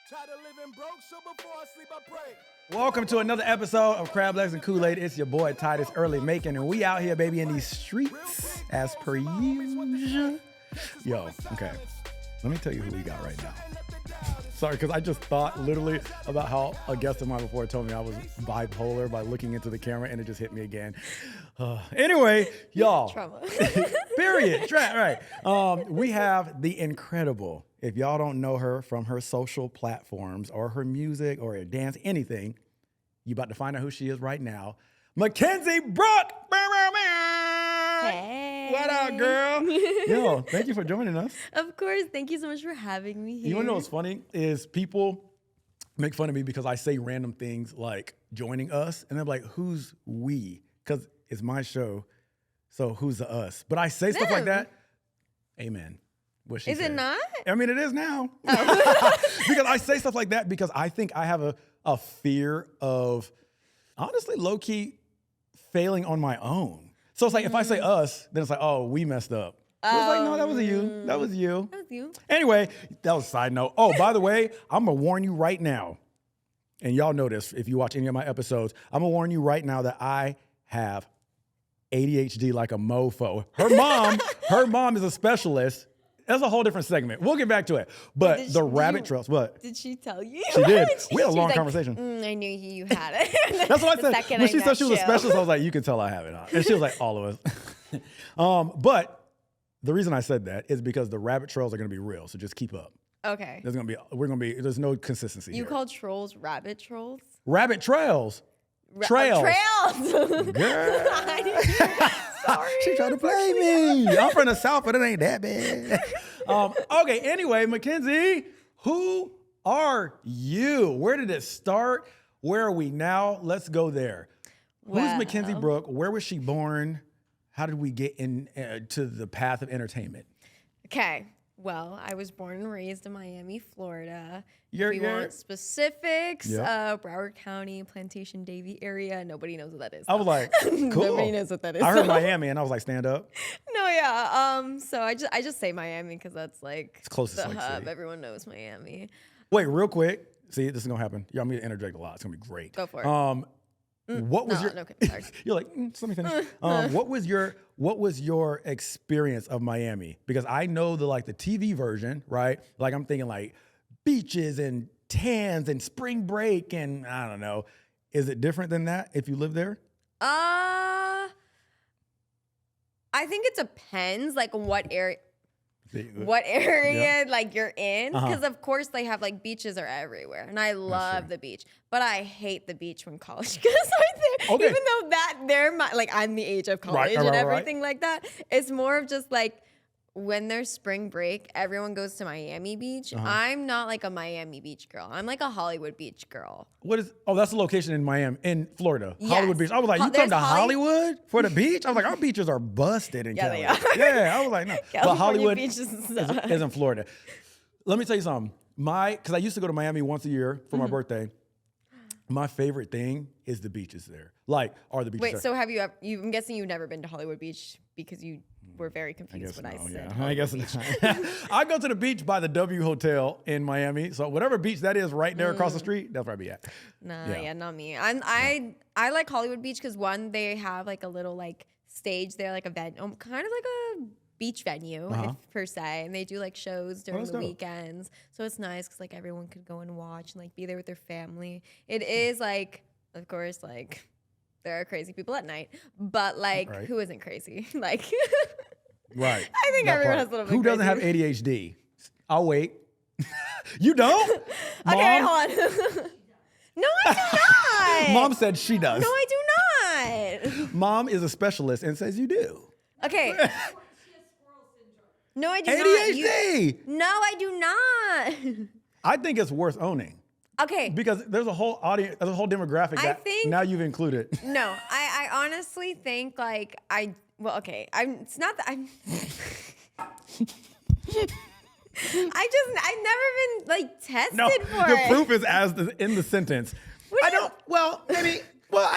Tired of living broke, so before I sleep, I pray. Welcome to another episode of Crab Legs and Kool-Aid. It's your boy Titus Makin, and we out here, baby, in these streets as per usual. Yo, okay. Let me tell you who we got right now. Sorry, because I just thought literally about how a guest of mine before told me I was bipolar by looking into the camera, and it just hit me again. Anyway, y'all. Trauma. Period. Right. We have the incredible, if y'all don't know her from her social platforms or her music or her dance, anything, you about to find out who she is right now. Mckenzi Brooke. Hey. What up, girl? Yo, thank you for joining us. Of course. Thank you so much for having me here. You want to know what's funny is people make fun of me because I say random things like joining us, and they're like, who's we? Because it's my show, so who's the us? But I say stuff like that. Amen. What she Is said. it not? I mean, it is now. Oh. Because I say stuff like that because I think I have a fear of, honestly, low-key failing on my own. So it's like, if I say us, then it's like, oh, we messed up. It's like, no, that was you. That was you. That was you. Anyway, that was a side note. Oh, by the way, I'm going to warn you right now, and y'all know this if you watch any of my episodes, I'm going to warn you right now that I have ADHD like a mofo. Her mom is a specialist. That's a whole different segment. We'll get back to it. But the rabbit trails, what? Did she tell you? She did. We had a She long was like, conversation. I knew you had it. That's what I said. Second When she said she was a met you. specialist, I was like, you can tell I have it. Huh? And she was like, all of us. But the reason I said that is because the rabbit trails are going to be real. So just keep up. Okay. There's no consistency You here. call trolls rabbit trolls? Rabbit trails. Trails. Trails. Girl. Sorry. She tried to play me. I'm from the South, but it ain't that bad. Okay, anyway, Mckenzi, who are you? Where did it start? Where are we now? Let's go there. Well. Who's Mckenzi Brooke? Where was she born? How did we get in to the path of entertainment? Okay. Well, I was born and raised in Miami, Florida. You're- if you want specifics, Yep. Broward County, Plantation Davie area. Nobody knows what that is. I was like, cool. Nobody knows what that is. I heard Miami, and I was like, stand up. No, yeah. So I just say Miami because that's like It's closest, the like, hub. city. Everyone knows Miami. Wait, real quick. See, this is gonna happen. Yeah, I'm gonna interject a lot. It's gonna be great. Go for it. What was No, okay, sorry. You're like, just let me finish. What was your experience of Miami? Because I know the TV version, right? Like I'm thinking like beaches and tans and spring break and I don't know. Is it different than that if you live there? I think it depends, like what area like you're in, because of course they have like beaches are everywhere, and I love the beach, but I hate the beach when college goes right there. Okay. Even though that I'm the age of college and everything like that. It's more of just like when there's spring break, everyone goes to Miami Beach. I'm not like a Miami Beach girl. I'm like a Hollywood Beach girl. That's the location in Miami, in Florida, Yes. Hollywood Beach. I was like, you come There's to Hollywood for the beach? I was like, our beaches are busted in Yeah, Cali. they are. Yeah, I was like, no. But California Hollywood beaches is in Florida. Let me tell you something. Because I used to go to Miami once a year for my birthday. My favorite thing is the beaches there. Are the beaches Wait, there. so have you ever, I'm guessing you've never been to Hollywood Beach because you were very confused when I said I guess I go to the beach by the W Hotel in Miami. So whatever beach that is right there across the street, that's where I be at. Nah, yeah, not me. I like Hollywood Beach because one, they have like a little like stage there, like a kind of like a beach venue per se, and they do like shows during the weekends. So it's nice because like everyone could go and watch and like be there with their family. It is like, of course, like there are crazy people at night, but like who isn't crazy? Like, Right. I think everyone has a little bit. Who doesn't have ADHD? I'll wait. You don't? Okay, Mom? hold on. No, I do not. Mom said she does. No, I do not. Mom is a specialist and says you do. Okay. No, I do ADHD. not. No, I do not. I think it's worth owning. Okay. Because there's a whole audience, there's a whole demographic that now you've included. No, I honestly think like it's not that I'm I've never been like tested No, for the it. proof is in the sentence. I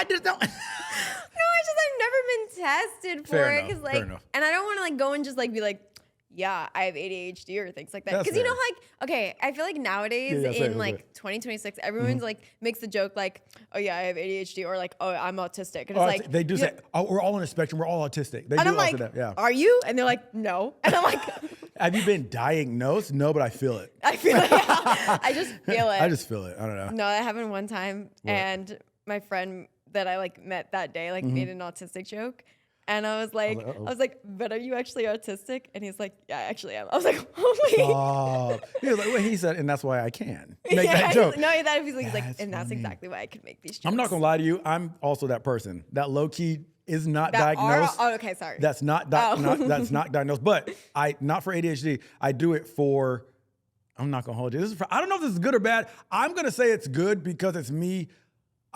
just don't. No, I've never been tested for Fair it enough, because fair like, enough. and I don't want to like go and just like be like, yeah, I have ADHD or things like that. That's Because, you know, fair. like, okay, I feel like nowadays Yeah, say it, in say like it. 2026, everyone's like makes the joke like, oh yeah, I have ADHD or like, oh, I'm autistic. And it's Oh, like, they do you say, know- oh, we're all on a spectrum. We're all autistic. They and do I'm also like, that. Yeah. are you? And they're like, no. And I'm like, Have you been diagnosed? No, but I feel it. I feel it. I just feel it. I just feel it. I don't know. No, that happened one time, and my friend that I like met that day like made an autistic joke, and I was like, but are you actually autistic? And he's like, yeah, I actually am. I was like, holy. He was like, well, he said, and that's why I can make Yeah, that joke. no, he's like, That's and that's funny. exactly why I can make these jokes. I'm not gonna lie to you. I'm also that person that low key is not That are- diagnosed. oh, okay, sorry. That's not, that's not diagnosed. But not for ADHD. I do it for. I'm not gonna hold you. This is for. I don't know if this is good or bad. I'm gonna say it's good because it's me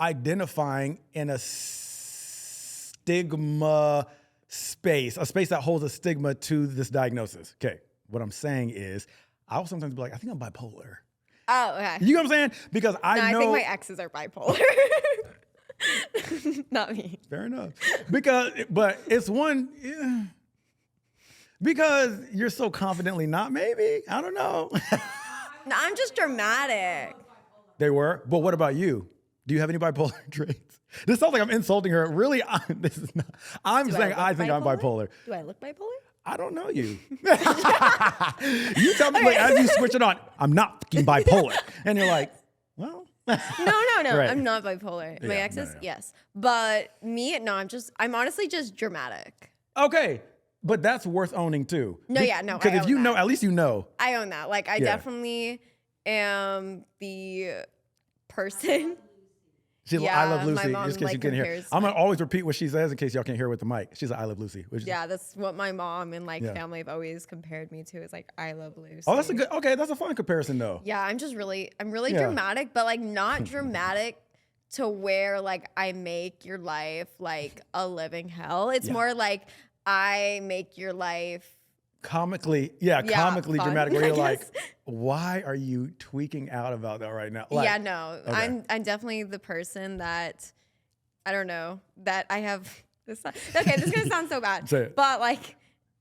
identifying in a stigma space, a space that holds a stigma to this diagnosis. Okay, what I'm saying is, I'll sometimes be like, I think I'm bipolar. Oh, okay. You know what I'm saying? Because I know. I think my exes are bipolar. Not me. Fair enough. But it's one. Yeah. Because you're so confidently not. Maybe I don't know. No, I'm just dramatic. They were. But what about you? Do you have any bipolar traits? This sounds like I'm insulting her. Really, this is not. I'm saying I think I'm bipolar. Do I look bipolar? I don't know you. You tell me like, as you switch it on, I'm not fucking bipolar. And you're like, well. No. Right. I'm not bipolar. My Yeah, exes, no. yes. But me, no, I'm honestly just dramatic. Okay. But that's worth owning too. No, yeah, no, I Because if own you know, that. at least you know. I own that. Like, I Yeah. definitely am the person. She's like, Yeah, I love my Lucy, mom, just in case you like, couldn't hear. compares I'm going to always repeat what she says in case y'all can't hear with the mic. She's like, I love Lucy. Which is, Yeah, that's what my mom and like Yeah. family have always compared me to. Is like, I love Lucy. oh, that's a good, okay, that's a fun comparison though. Yeah, I'm really Yeah. dramatic, but like not dramatic to where like I make your life like a living hell. It's Yeah. more like I make your life Comically Yeah, comically fun, dramatic where I you're like, guess. why are you tweaking out about that right now? Like, yeah, no. okay. I'm definitely the person that I don't know, that I have this okay, this is gonna sound so bad. Say it. But like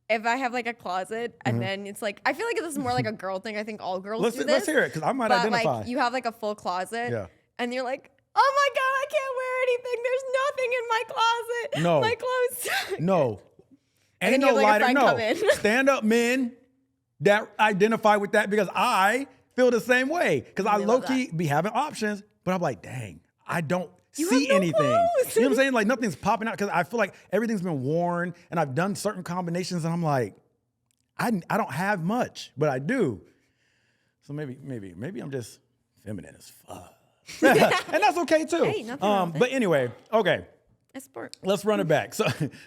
if I have like a closet and then it's like I feel like this is more like a girl thing. I think all girls do this. Let's hear it, because I might But identify. like you have like a full closet Yeah. and you're like, oh my God, I can't wear anything. There's nothing in my closet. No. My clothes suck. No. And Ain't then you no have, like, a lighter. friend No. come in. Stand up men that identify with that, because I feel the same way. Because I Really low love key be having options, but I'm like, dang, I don't You see have no anything. clothes. You know what I'm saying? Like nothing's popping out because I feel like everything's been worn and I've done certain combinations and I'm like, I don't have much, but I do. So maybe I'm just feminine as fuck. And that's okay too. Hey, nothing wrong with But anyway, okay. It's sport. Let's run it back.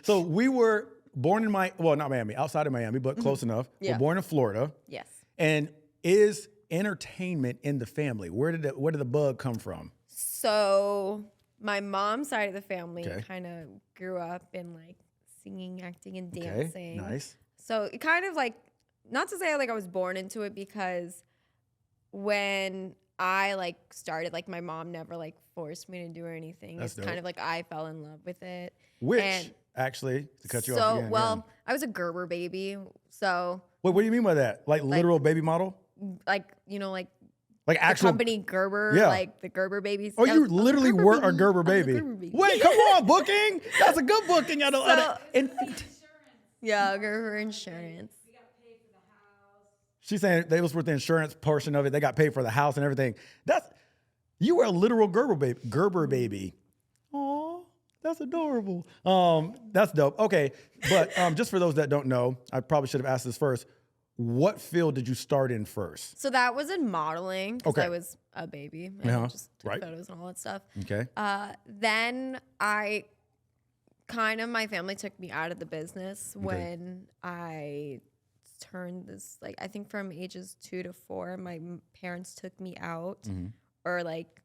So we were born in not Miami, outside of Miami, but close enough. Yeah. We're born in Florida. Yes. And is entertainment in the family? Where did the bug come from? So my mom's side of the family Okay. kind of grew up in like singing, acting, and Okay, dancing. nice. So it kind of like, not to say like I was born into it, because when I like started, like my mom never like forced me to do anything. That's It's kind dope. of like I fell in love with it. Which And actually, to cut you so, off again. well, I was a Gerber baby. So Wait, what do you mean by that? Like literal baby model? like, you know, like Like the actual company Gerber, Yeah. like the Gerber babies. Oh, I you was a literally Gerber were a baby. Gerber I was a baby. Gerber baby. Wait, come on, booking. That's a good booking. Yeah, Gerber Insurance. She's saying they was with the insurance portion of it. They got paid for the house and everything. You were a literal Gerber baby. Aw, that's adorable. That's dope. Okay, but just for those that don't know, I probably should have asked this first. What field did you start in first? So that was in modeling because Okay. I was a baby and Uh-huh. just took Right. photos and all that stuff. Okay. Then my family took me out of the business when I turned this, like, I think from ages 2 to 4, my parents took me out. Mm-hmm. Or like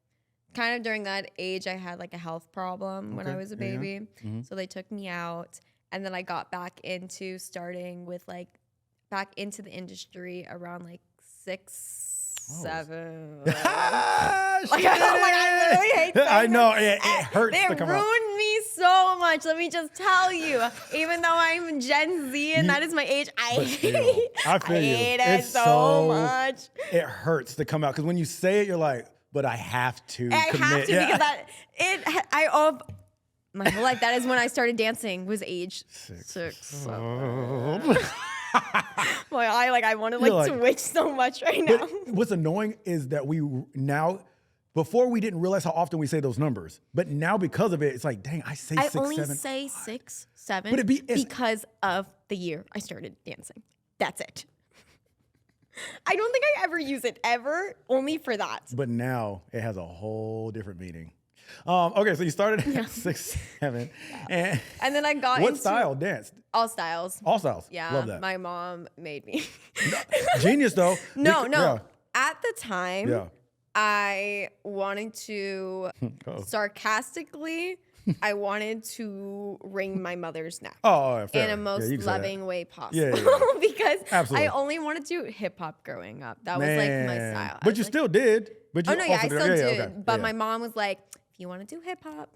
kind of during that age, I had like a health problem when I Okay. was a Yeah. baby. Mhm. So they took me out. And then I got back into starting with like, back into the industry around like 6, 7. Ah, Like, I literally hate saying I know. that. It hurts They to come out. ruined me so much. Let me just tell you. Even though I'm Gen Z and that is my age, I hate it so much. It hurts to come out because when you say it, you're like, but I have to. I have to because my whole life, that is when I started dancing, was age 6. Boy, I want to twitch so much right now. What's annoying is that we now, before we didn't realize how often we say those numbers, but now because of it, it's like, dang, I say 6, 7. I only say 6, 7 but because of the year I started dancing. That's it. I don't think I ever use it ever, only for that. But now it has a whole different meaning. Okay, so you started at 6, 7. And then I got what style dance? All styles. All styles. Yeah. Love that. My mom made me. Genius, though. No. Yeah. At the time, I wanted to, sarcastically, I wanted to wring my mother's neck. In a most loving way possible. Because absolutely. I only wanted to do hip-hop growing up. That was like my style. But you still did. But you I still did. Okay. But my mom was like, if you want to do hip-hop,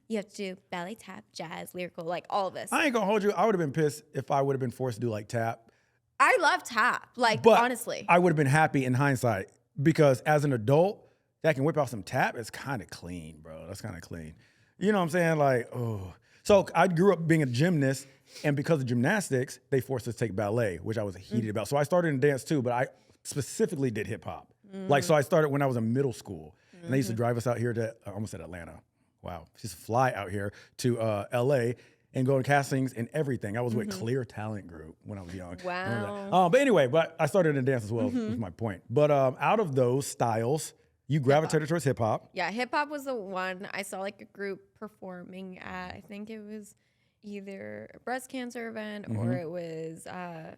you have to do ballet, tap, jazz, lyrical, like all of this. I ain't gonna hold you. I would have been pissed if I would have been forced to do like tap. I love tap, but honestly. I would have been happy in hindsight because as an adult, that can whip out some tap. It's kind of clean, bro. That's kind of clean. You know what I'm saying? Like, oh. So I grew up being a gymnast, and because of gymnastics, they forced us to take ballet, which I was heated about. So I started in dance too, but I specifically did hip hop. Like, so I started when I was in middle school, and they used to drive us out here to, I almost said Atlanta. Wow. Just fly out here to LA and go to castings and everything. I was with Clear Talent Group when I was young. Wow. But anyway, I started in dance as well, was my point. But out of those styles, you gravitated towards hip hop. Yeah, hip hop was the one. I saw like a group performing at, I think it was either a breast cancer event or it was, I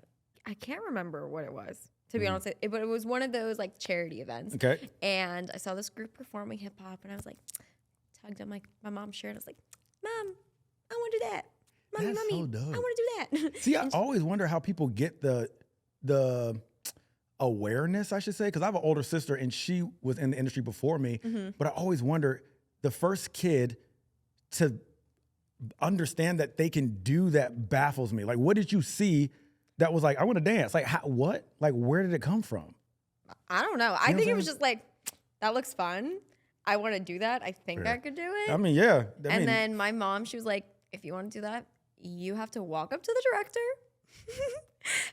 can't remember what it was, to be honest. But it was one of those like charity events. Okay. And I saw this group performing hip hop and I was like, tugged on my mom's shirt. I was like, Mom, I want to do that. Mommy, so dope. I want to do that. See, I always wonder how people get the awareness, I should say, because I have an older sister and she was in the industry before me. But I always wonder, the first kid to understand that they can do that baffles me. Like, what did you see that was like, I want to dance? Like, what? Like, where did it come from? I don't know. I think it was just like, that looks fun. I want to do that. I think I could do it. I mean, yeah. Then my mom, she was like, if you want to do that, you have to walk up to the director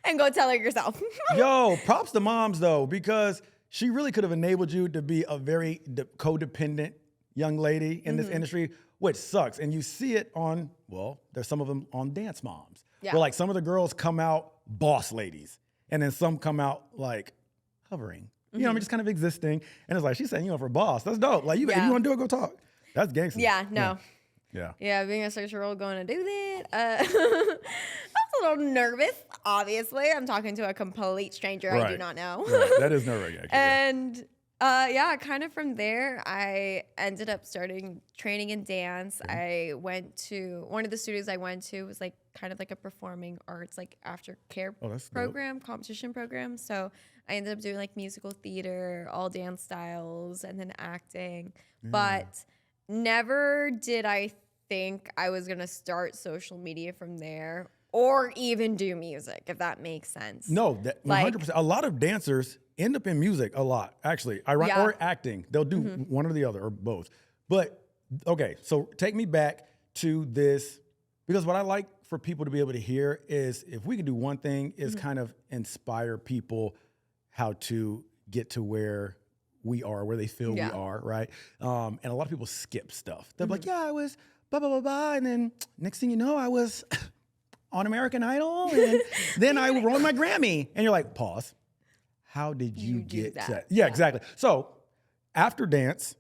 and go tell her yourself. Yo, props to moms, though, because she really could have enabled you to be a very codependent young lady in this industry, which sucks. And you see it on, well, there's some of them on Dance Moms. Yeah. Where like some of the girls come out boss ladies, and then some come out like hovering. You know, I mean, just kind of existing. And it's like, she's saying, you know, for boss. That's dope. Like, you want to do it, go talk. That's gangster. Yeah, no. Yeah, being a 6-year-old going to do that. I was a little nervous, obviously. I'm talking to a complete stranger I do not know. Right. That is nerve-wracking, actually. And kind of from there, I ended up starting training in dance. I went to, one of the studios I went to was like kind of like a performing arts, like aftercare program, competition program. So I ended up doing like musical theater, all dance styles, and then acting. But never did I think I was going to start social media from there or even do music, if that makes sense. No, 100%. A lot of dancers end up in music a lot, actually. Or acting. They'll do one or the other or both. But, okay, so take me back to this, because what I like for people to be able to hear is if we could do one thing is kind of inspire people how to get to where we are, where they feel we are, right? And a lot of people skip stuff. They're like, I was blah, blah, blah, blah. And then next thing you know, I was on American Idol. And then I won my Grammy. And you're like, pause. How did you get to that? Yeah, exactly. So after dance,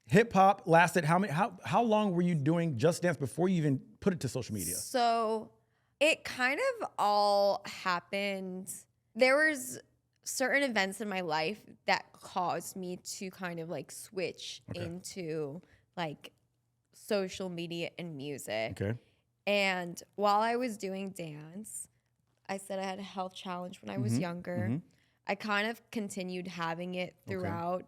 hip hop lasted how long were you doing just dance before you even put it to social media? So it kind of all happened. There was certain events in my life that caused me to kind of like switch into like social media and music. Okay. And while I was doing dance, I said I had a health challenge when I was younger. I kind of continued having it throughout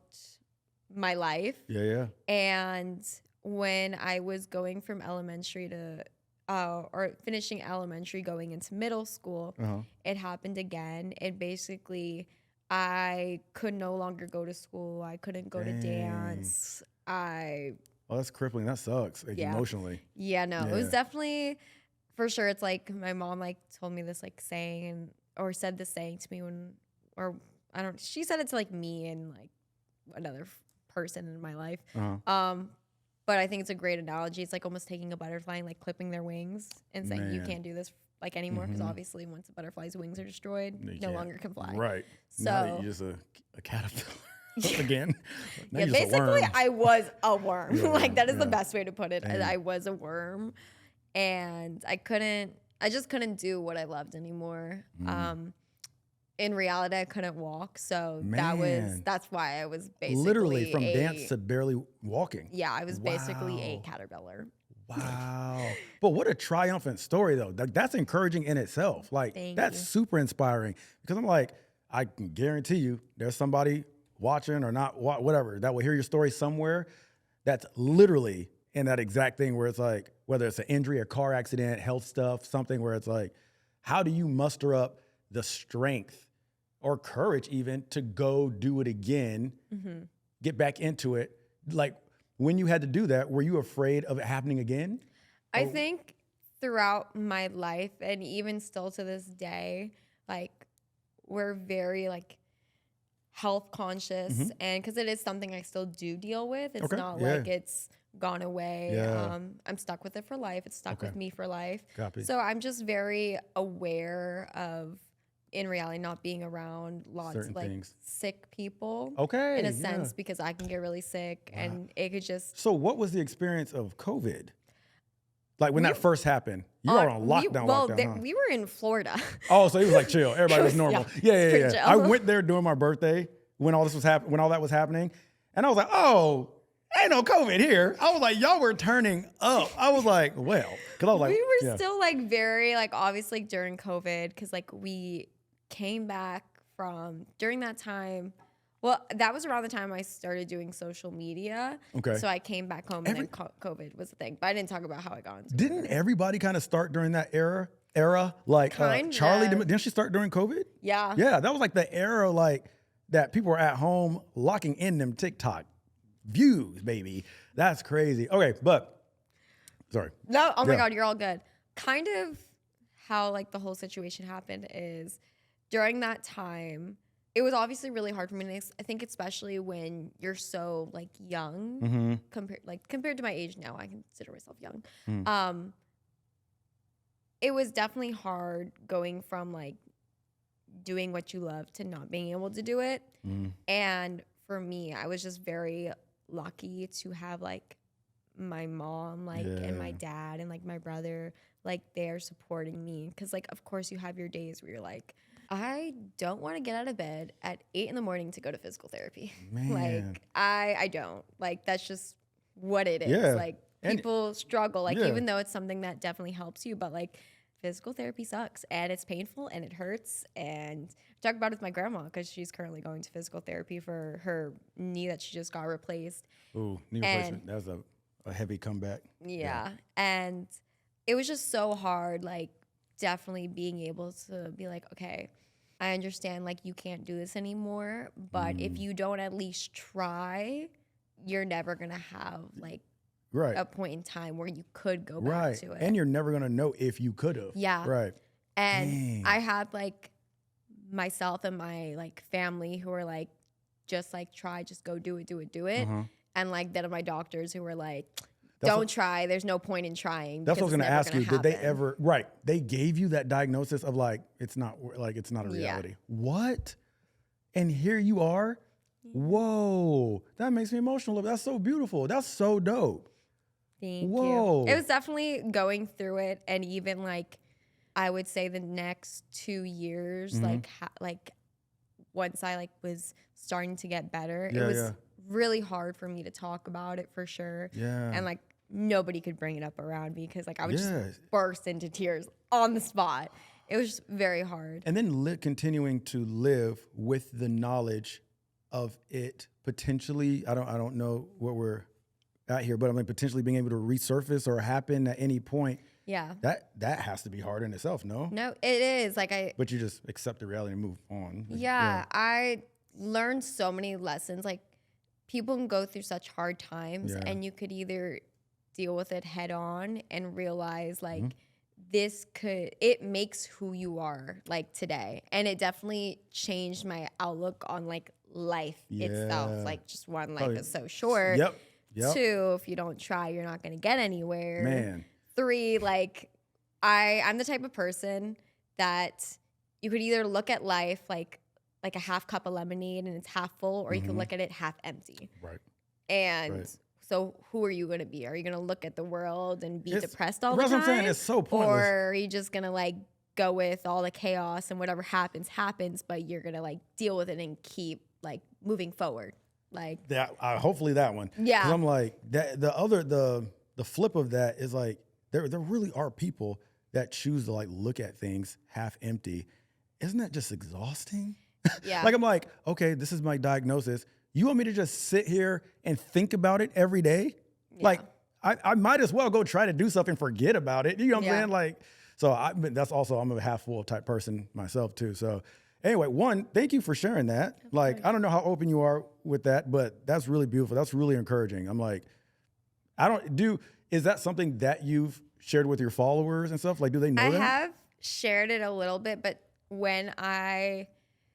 my life. Yeah. And when I was going from elementary to or finishing elementary going into middle school, it happened again. And basically I could no longer go to school. I couldn't go to dance. Oh, that's crippling. That sucks, like, emotionally. Yeah, no, it was definitely, for sure. It's like my mom like told me this like saying or said this saying to me she said it to like me and like another person in my life. But I think it's a great analogy. It's like almost taking a butterfly and like clipping their wings and saying you can't do this like anymore because obviously once a butterfly's wings are destroyed, no longer can fly. Right. So now you're just a caterpillar again. Now yeah, basically I was a worm. Like that is the best way to put it. Dang. I was a worm and I just couldn't do what I loved anymore. In reality, I couldn't walk, so that's why I was basically literally from dance to barely walking. Yeah, I was basically a caterpillar. Wow. But what a triumphant story, though. That's encouraging in itself. Like, that's super inspiring because I'm like, I can guarantee you there's somebody watching or not, whatever, that will hear your story somewhere that's literally in that exact thing where it's like, whether it's an injury, a car accident, health stuff, something where it's like, how do you muster up the strength or courage even to go do it again, get back into it? Like, when you had to do that, were you afraid of it happening again? I think throughout my life and even still to this day, like we're very like health conscious and because it is something I still do deal with. It's not like it's gone away. Yeah. I'm stuck with it for life. It's stuck with me for life. Copy. So I'm just very aware of, in reality, not being around lots Certain of like things. sick people. Okay. In a sense, because I can get really sick and it could just. So what was the experience of COVID? Like when that first happened, you were on lockdown. We were in Florida. Oh, so it was like chill. Everybody was normal. Yeah. Chill. I went there during my birthday when all this was when all that was happening, and I was like, oh, ain't no COVID here. I was like, y'all were turning up. I was like, well, because I was like, we were still like very like obviously during COVID because like we came back from during that time. Well, that was around the time I started doing social media. Okay. So I came back home and then COVID was the thing. But I didn't talk about how I got into it. Didn't everybody kind of start during that era? Like Charlie, didn't she start during COVID? Yeah. Yeah, that was like the era like that people were at home locking in them TikTok views, baby. That's crazy. Okay, but sorry. No, oh my God, you're all good. Kind of how like the whole situation happened is during that time, it was obviously really hard for me. I think especially when you're so like young, compared to my age now, I consider myself young. It was definitely hard going from like doing what you love to not being able to do it. And for me, I was just very lucky to have like my mom and my dad and like my brother like they're supporting me because like of course you have your days where you're like, I don't want to get out of bed at 8 a.m. to go to physical therapy. Man. Like I don't like that's just what it is. Yeah. Like people struggle like even though it's something that definitely helps you, but like physical therapy sucks and it's painful and it hurts. And I talk about it with my grandma because she's currently going to physical therapy for her knee that she just got replaced. Ooh, knee replacement. That was a heavy comeback. Yeah. And it was just so hard, like definitely being able to be like, okay, I understand like you can't do this anymore, but if you don't at least try, you're never going to have like a point in time where you could go back to it. And you're never going to know if you could have. Yeah. Right. And I had like myself and my like family who were like, just like try, just go do it. And like then my doctors who were like, don't try. There's no point in trying. That's what I was going to ask you. Did they ever? Right. They gave you that diagnosis of like it's not a reality. What? And here you are. Whoa. That makes me emotional. That's so beautiful. That's so dope. Thank you. It was definitely going through it, and even like I would say the next 2 years, like once I like was starting to get better, it was really hard for me to talk about it for sure. Yeah. And like nobody could bring it up around me because like I would just burst into tears on the spot. It was just very hard. And then continuing to live with the knowledge of it potentially, I don't know what we're out here, but I mean, potentially being able to resurface or happen at any point. Yeah. That has to be hard in itself, no? No, it is. But you just accept the reality and move on. Yeah. I learned so many lessons. Like, people can go through such hard times, and you could either deal with it head on and realize, like, it makes who you are, like, today. And it definitely changed my outlook on, like, life itself. Like, just one, life is so short. Yep. 2, if you don't try, you're not going to get anywhere. Man. 3, like, I'm the type of person that you could either look at life like a half cup of lemonade and it's half full, or you can look at it half empty. Right. And so who are you going to be? Are you going to look at the world and be depressed all the time? That's what I'm saying. It's so pointless. Or are you just going to, like, go with all the chaos and whatever happens, but you're going to, like, deal with it and keep, like, moving forward? Like that. Hopefully that one. Yeah. 'Cause I'm like, the flip of that is, like, there really are people that choose to, like, look at things half empty. Isn't that just exhausting? Yeah. Like, I'm like, okay, this is my diagnosis. You want me to just sit here and think about it every day? Yeah. Like, I might as well go try to do something and forget about it. You know what I'm saying? Like, so I'm a half full type person myself too. So anyway, thank you for sharing that. Like, I don't know how open you are with that, but that's really beautiful. That's really encouraging. I'm like, is that something that you've shared with your followers and stuff? Like, do they know that? I have shared it a little bit, but when I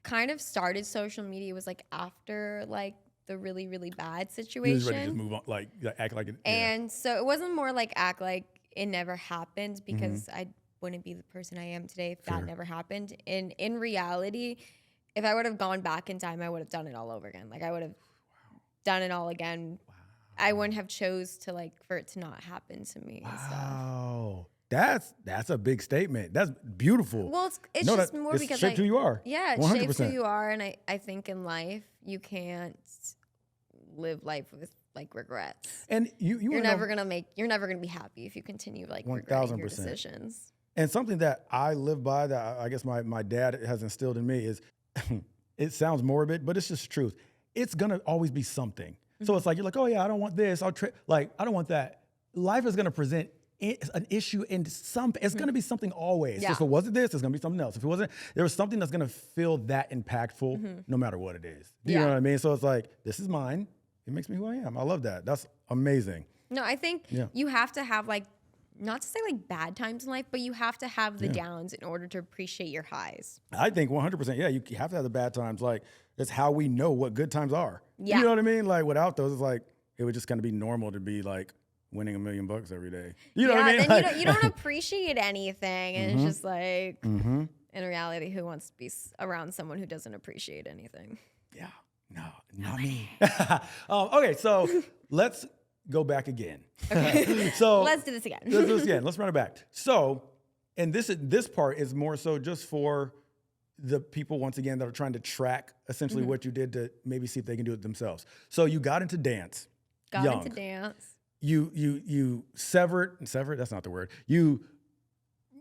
kind of started social media, it was, like, after, like, the really, really bad situation. You was ready to just move on, like, act like it. And so it wasn't more like act like it never happened, because I wouldn't be the person I am today if that never happened. And in reality, if I would have gone back in time, I would have done it all over again. Like, I would have done it all again. Wow. I wouldn't have chose to, like, for it to not happen to me and stuff. Wow. That's a big statement. That's beautiful. Well, it's just more because shaped who you are. Yeah, it 100%. shapes who you are. And I think in life, you can't live life with, like, regrets. And you're never gonna be happy if you continue, like, regretting your decisions. And something that I live by, that I guess my dad has instilled in me, is it sounds morbid, but it's just the truth. It's gonna always be something. So it's like, you're like, oh yeah, I don't want this. I don't want that. Life is gonna present an issue in it's gonna be something always. So if it wasn't this, it's gonna be something else. If it wasn't, there was something that's gonna feel that impactful, no matter what it is. Do you know what I mean? So it's like, this is mine. It makes me who I am. I love that. That's amazing. No, I think you have to have, like, not to say, like, bad times in life, but you have to have the downs in order to appreciate your highs. I think 100%. Yeah, you have to have the bad times. Like, that's how we know what good times are. Yeah. You know what I mean? Like, without those, it's like, it would just kind of be normal to be, like, winning $1 million every day. You know what I mean? Then like, you don't appreciate anything. And it's just like, in reality, who wants to be around someone who doesn't appreciate anything? Yeah. No, not me. Okay, so let's go back again. Okay. So let's do this again. Let's run it back. So, and this part is more so just for the people, once again, that are trying to track essentially what you did to maybe see if they can do it themselves. So you got into dance. Into dance. You severed, that's not the word. You,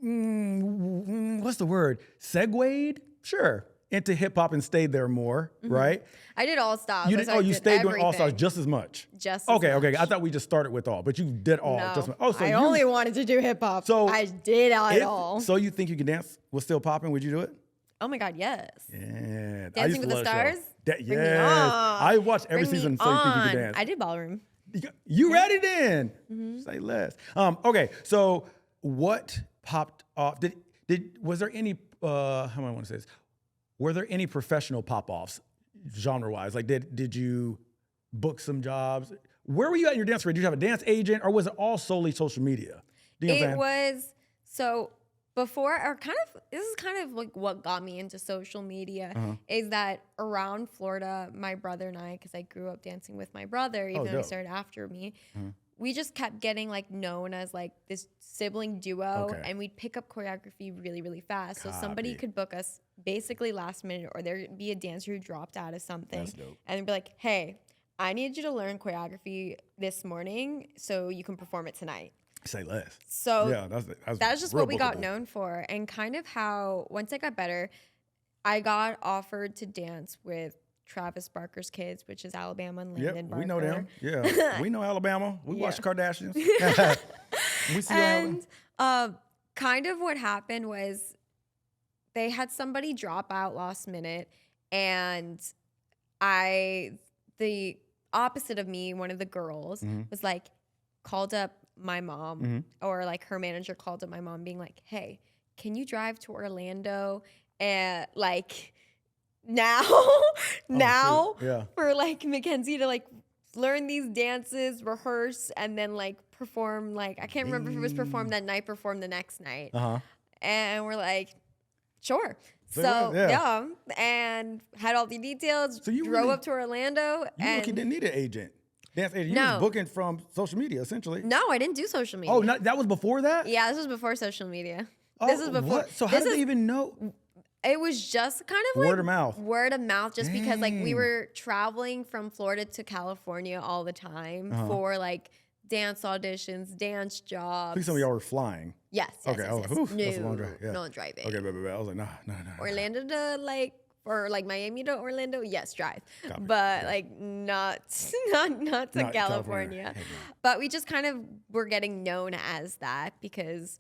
what's the word? Segued? Sure. Into hip hop and stayed there more, right? I did all styles. You stayed doing all styles just as much. Okay. I thought we just started with all, but you did all. No, I only wanted to do hip hop. So I did it all. So you think you could dance? Was still popping? Would you do it? Oh my God, yes. Yeah. Dancing with the Stars? Yes. I watched every season. So you think you could dance? I did ballroom. You ready then? Say less. Okay. So what popped off? Was there any? How do I want to say this? Were there any professional pop-offs, genre-wise? Like, did you book some jobs? Where were you at in your dance career? Did you have a dance agent, or was it all solely social media? It was, so before, or this is kind of like what got me into social media, is that around Florida, my brother and I, because I grew up dancing with my brother, even though he started after me, we just kept getting, like, known as, like, this sibling duo, and we'd pick up choreography really, really fast. So somebody could book us basically last minute, or there'd be a dancer who dropped out of something. That's dope. And they'd be like, hey, I need you to learn choreography this morning so you can perform it tonight. Say less. So yeah, that's just what we got known for. And kind of how, once I got better, I got offered to dance with Travis Barker's kids, which is Alabama and Landon Barker. We know them. Yeah, we know Alabama. We watch the Kardashians. We see and kind of what happened was they had somebody drop out last minute, and the opposite of me, one of the girls, was like, called up my mom, or like her manager called up my mom being like, hey, can you drive to Orlando and like now for like Mckenzi to like learn these dances, rehearse, and then like perform, like I can't remember if it was performed that night, perform the next night. And we're like, sure. So yeah, and had all the details. So you drove up to Orlando. You didn't need an agent. Dance agent. You was booking from social media, essentially. No, I didn't do social media. Oh, that was before that? Yeah, this was before social media. Oh, this is before. What? So how did they even know? It was just kind of word of mouth. Word of mouth, just because like we were traveling from Florida to California all the time for like dance auditions, dance jobs. Please tell me y'all were flying. Yes. Okay. Yes. No, that's a long drive. Yeah. No driving. Okay, I was like, no. Orlando to like, or like Miami to Orlando, yes, drive. But like not to California. But we just kind of were getting known as that because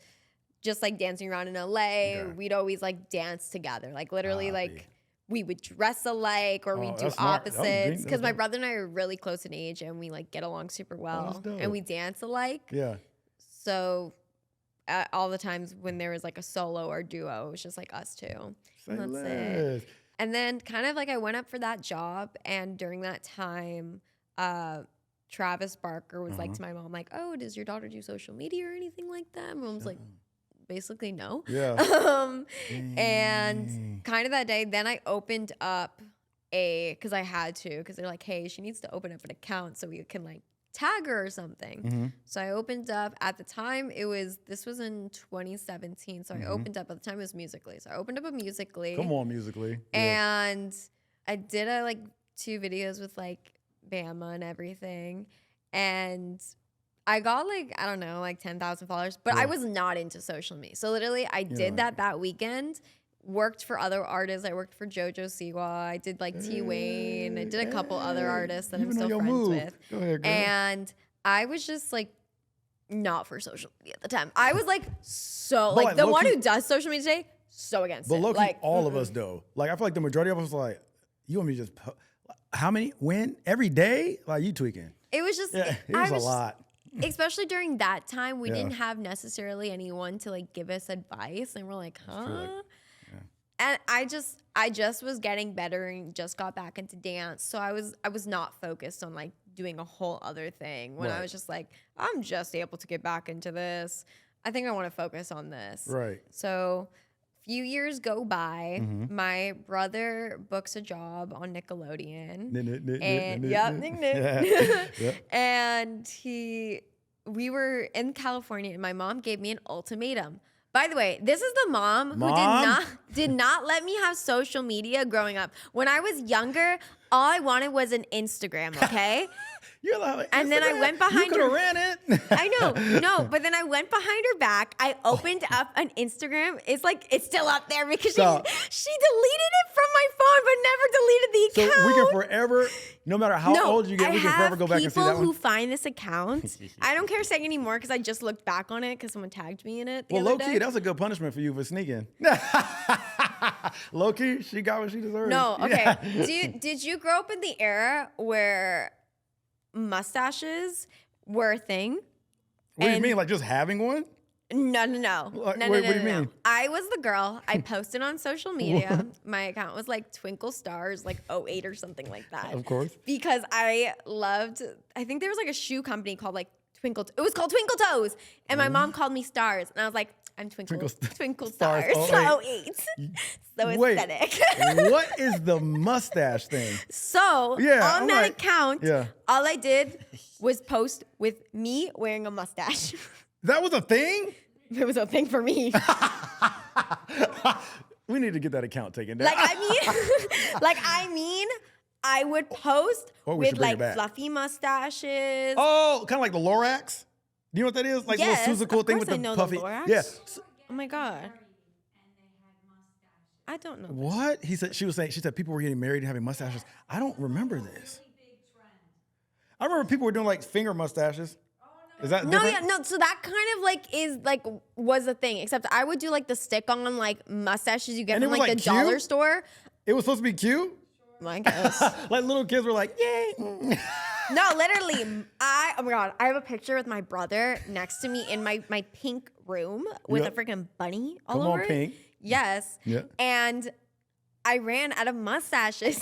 just like dancing around in LA, we'd always like dance together. Like literally like we would dress alike or we'd do opposites. Because my brother and I are really close in age and we like get along super well. And we dance alike. Yeah. So all the times when there was like a solo or duo, it was just like us two. And that's it. And then kind of like I went up for that job, and during that time, Travis Barker was like to my mom, like, oh, does your daughter do social media or anything like that? My mom's like, basically no. Yeah. And kind of that day, then I opened up because I had to, because they're like, hey, she needs to open up an account so we can like tag her or something. So I opened up at the time this was in 2017. So I opened up at the time it was Musical.ly. So I opened up a Musical.ly. Come on, Musical.ly. And I did like 2 videos with like Bama and everything. And I got like, I don't know, like 10,000 followers, but I was not into social media. So literally I did that weekend. Worked for other artists. I worked for JoJo Siwa. I did like T Wayne. I did a couple other artists that I'm still friends with. Go ahead, girl. And I was just like not for social media at the time. I was like the one who does social media today, so against it. But low-key, like all of us though. Like I feel like the majority of us like, you want me to just how many? When? Every day? Like you tweaking. It was just it was a lot. Especially during that time, we didn't have necessarily anyone to like give us advice, and we're like, huh? And I just was getting better and just got back into dance. So I was not focused on like doing a whole other thing when I was just like, I'm just able to get back into this. I think I want to focus on this. Right. So a few years go by. My brother books a job on Nickelodeon. And we were in California and my mom gave me an ultimatum. By the way, this is the mom who did not let me have social media growing up. When I was younger, all I wanted was an Instagram, okay? You're like, and then I went behind her. Ran it. I know, but then I went behind her back. I opened up an Instagram. It's like it's still up there because she deleted it from my phone, but never deleted the account. So we can forever, no matter how old you get, we can forever go back and see that one. People who find this account, I don't care saying anymore because I just looked back on it because someone tagged me in it. Well, low key, that's a good punishment for you for sneaking. Low key, she got what she deserved. No, okay. Did you grow up in the era where mustaches were a thing? What do you mean? Like just having one? No. What do you mean? I was the girl. I posted on social media. My account was like Twinkle Stars, like 08 or something like that. Of course. Because I think there was like a shoe company called like it was called Twinkle Toes. And my mom called me Stars. And I was like, I'm Twinkle Stars. 08. So aesthetic. What is the mustache thing? So on that account, all I did was post with me wearing a mustache. That was a thing? It was a thing for me. We need to get that account taken down. I would post with like fluffy mustaches. Oh, kind of like the Lorax? Do you know what that is? Like yes, little Suzuko thing with the puffy. The Lorax. Yeah. Oh my God. I don't know. What? She said people were getting married and having mustaches. I don't remember this. I remember people were doing like finger mustaches. Is that different? No. So that kind of like was a thing. Except I would do like the stick-on like mustaches you get from like the cute? dollar store. It was supposed to be cute? I guess. Like little kids were like, yay. No, literally. Oh my God. I have a picture with my brother next to me in my pink room with a freaking bunny all over it. Pink. Yes. Yeah. And I ran out of mustaches.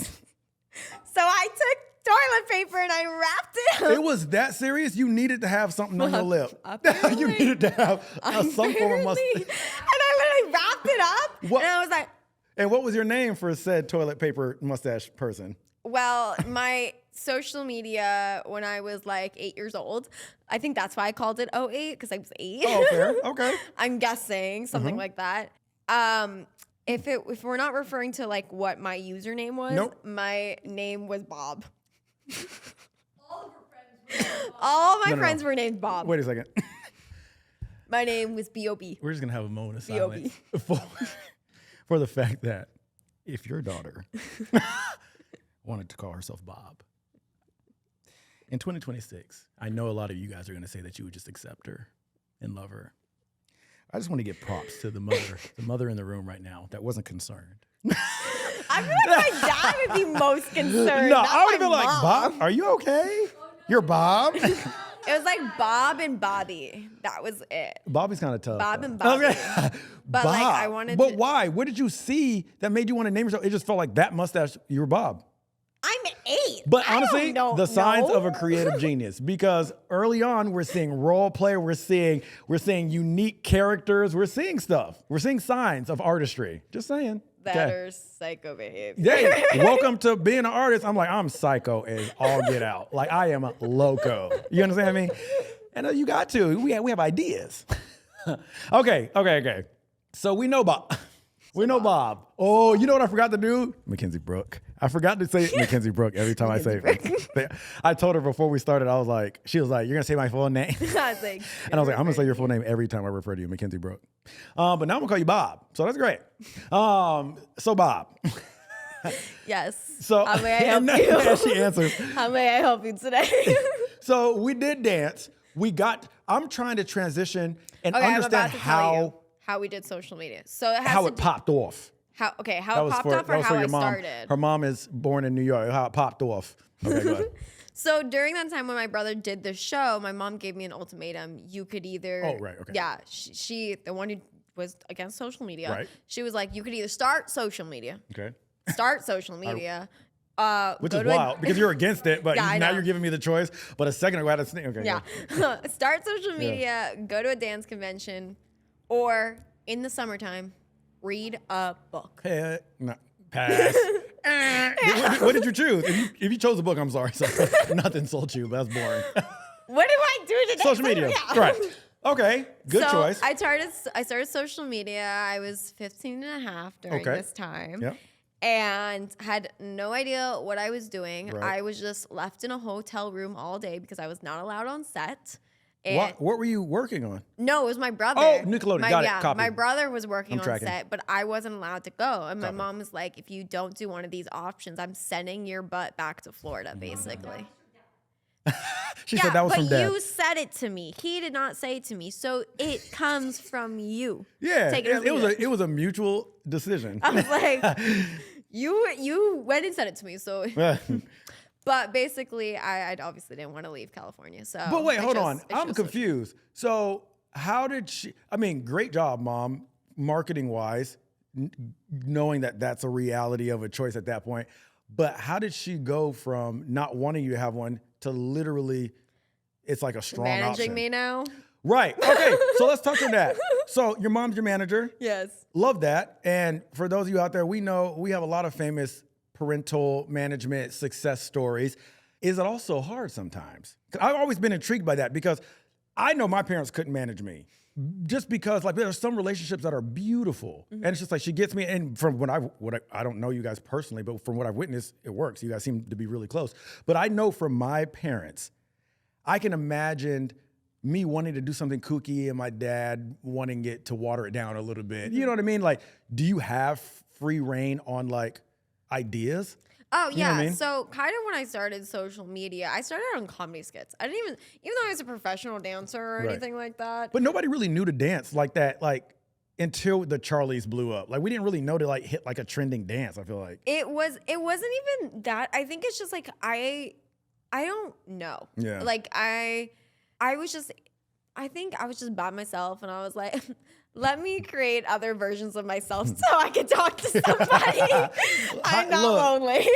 So I took toilet paper and I wrapped it up. It was that serious? You needed to have something on your lip. Apparently. You needed to have some form of mustache. And I literally wrapped it up. What? And I was like, and what was your name for said toilet paper mustache person? well, my social media when I was like 8 years old, I think that's why I called it 08 because I was 8. Oh, fair. Okay. I'm guessing something like that. If we're not referring to like what my username was, Nope. my name was Bob. All my friends were named Bob. Wait a second. My name was B.O.B. We're just going to have a moment of B.O.B. silence for the fact that if your daughter wanted to call herself Bob, in 2026, I know a lot of you guys are going to say that you would just accept her and love her. I just want to give props to the mother in the room right now that wasn't concerned. I feel like my dad would be most concerned. No, not I would have my been like, mom. Bob, are you okay? You're Bob? It was like Bob and Bobby. That was it. Bobby's kind of tough. Bob though. and Bobby. Okay. But like I wanted But to. why? What did you see that made you want to name yourself? It just felt like that mustache, you were Bob. I'm 8. But I honestly, don't the signs know. of a creative genius, because early on we're seeing role play, we're seeing unique characters, we're seeing stuff. We're seeing signs of artistry. Just saying. that Okay. are psycho behavior. Hey, welcome to being an artist. I'm psycho as all get out. Like I am loco. You understand me? And you got to. We have ideas. Okay. So we know Bob. We know Bob. Oh, you know what I forgot to do? Mckenzi Brooke. I forgot to say Mckenzi Brooke every time I say it. I told her before we started, she was like, you're going to say my full name? I was like, And I was like, I'm going to say your full name every time I refer to you, Mckenzi Brooke. But now I'm going to call you Bob. So that's great. So Bob. yes. So how may I help you? As she answers. How may I help you today? So we did dance. I'm trying to transition and Okay, I'm understand about to tell you how we did social media. So it has how to it popped off. How That it was popped for- off that or was for how I your mom. started. Her mom is born in New York. How it popped off. Okay, go ahead. So during that time when my brother did the show, my mom gave me an ultimatum. You could either Oh, right, okay. Yeah, she the one who was against social media. Right. She was like, you could either start social media, Okay. start social media, Which go is to a- wild because you're against it, but Yeah, I now know. you're giving me the choice. But a second ago, I had to think. Okay. yeah, go. start social media, go to a dance convention, or in the summertime, read a book. Hey, no, pass. What did you choose? If you chose a book, I'm sorry. So, not to insult you, but that's boring. What do I do today? Social media. Yeah. Right. Okay. Good so choice. I started social media. I was 15 and a half during Okay. this time. Yep. And had no idea what I was doing. Right. I was just left in a hotel room all day because I was not allowed on set. And What were you working on? no, it was my brother. Oh, Nickelodeon. Got it. Yeah, Copy. my brother was working I'm on tracking. set, but I wasn't allowed to go. And my Copy. mom was like, if you don't do one of these options, I'm sending your butt back to Florida, basically. She said that was but from Dad. you said it to me. He did not say it to me. So it comes from you. Yeah, Take it or leave it. it was a mutual decision. I was like, you went and said it to me. So, but basically, I obviously didn't want to leave California. So, But wait, I hold chose- on. I I'm chose confused. So how did she? I mean, great job, Mom, marketing wise, knowing that that's a reality of a choice at that point. But how did she go from not wanting you to have one to literally, it's like a strong managing option? me now. Right. Okay. So let's touch on that. So your mom's your manager. Yes. Love that. And for those of you out there, we know we have a lot of famous parental management success stories. Is it also hard sometimes? 'Cause I've always been intrigued by that because I know my parents couldn't manage me just because like there's some relationships that are beautiful. And it's just like she gets me, and from what I don't know you guys personally, but from what I've witnessed, it works. You guys seem to be really close. But I know from my parents, I can imagine me wanting to do something kooky and my dad wanting it to water it down a little bit. You know what I mean? Like, do you have free reign on like ideas. Oh, You know yeah. what I mean? So kind of when I started social media, I started on comedy skits. I didn't even though I was a professional dancer or Right. anything like that. But nobody really knew to dance like that, like until the Charlies blew up. Like we didn't really know to like hit like a trending dance, I feel like. It wasn't even that. I think it's just like I don't know. Yeah. Like I think I was just by myself and I was like, let me create other versions of myself so I can talk to somebody. I'm not lonely.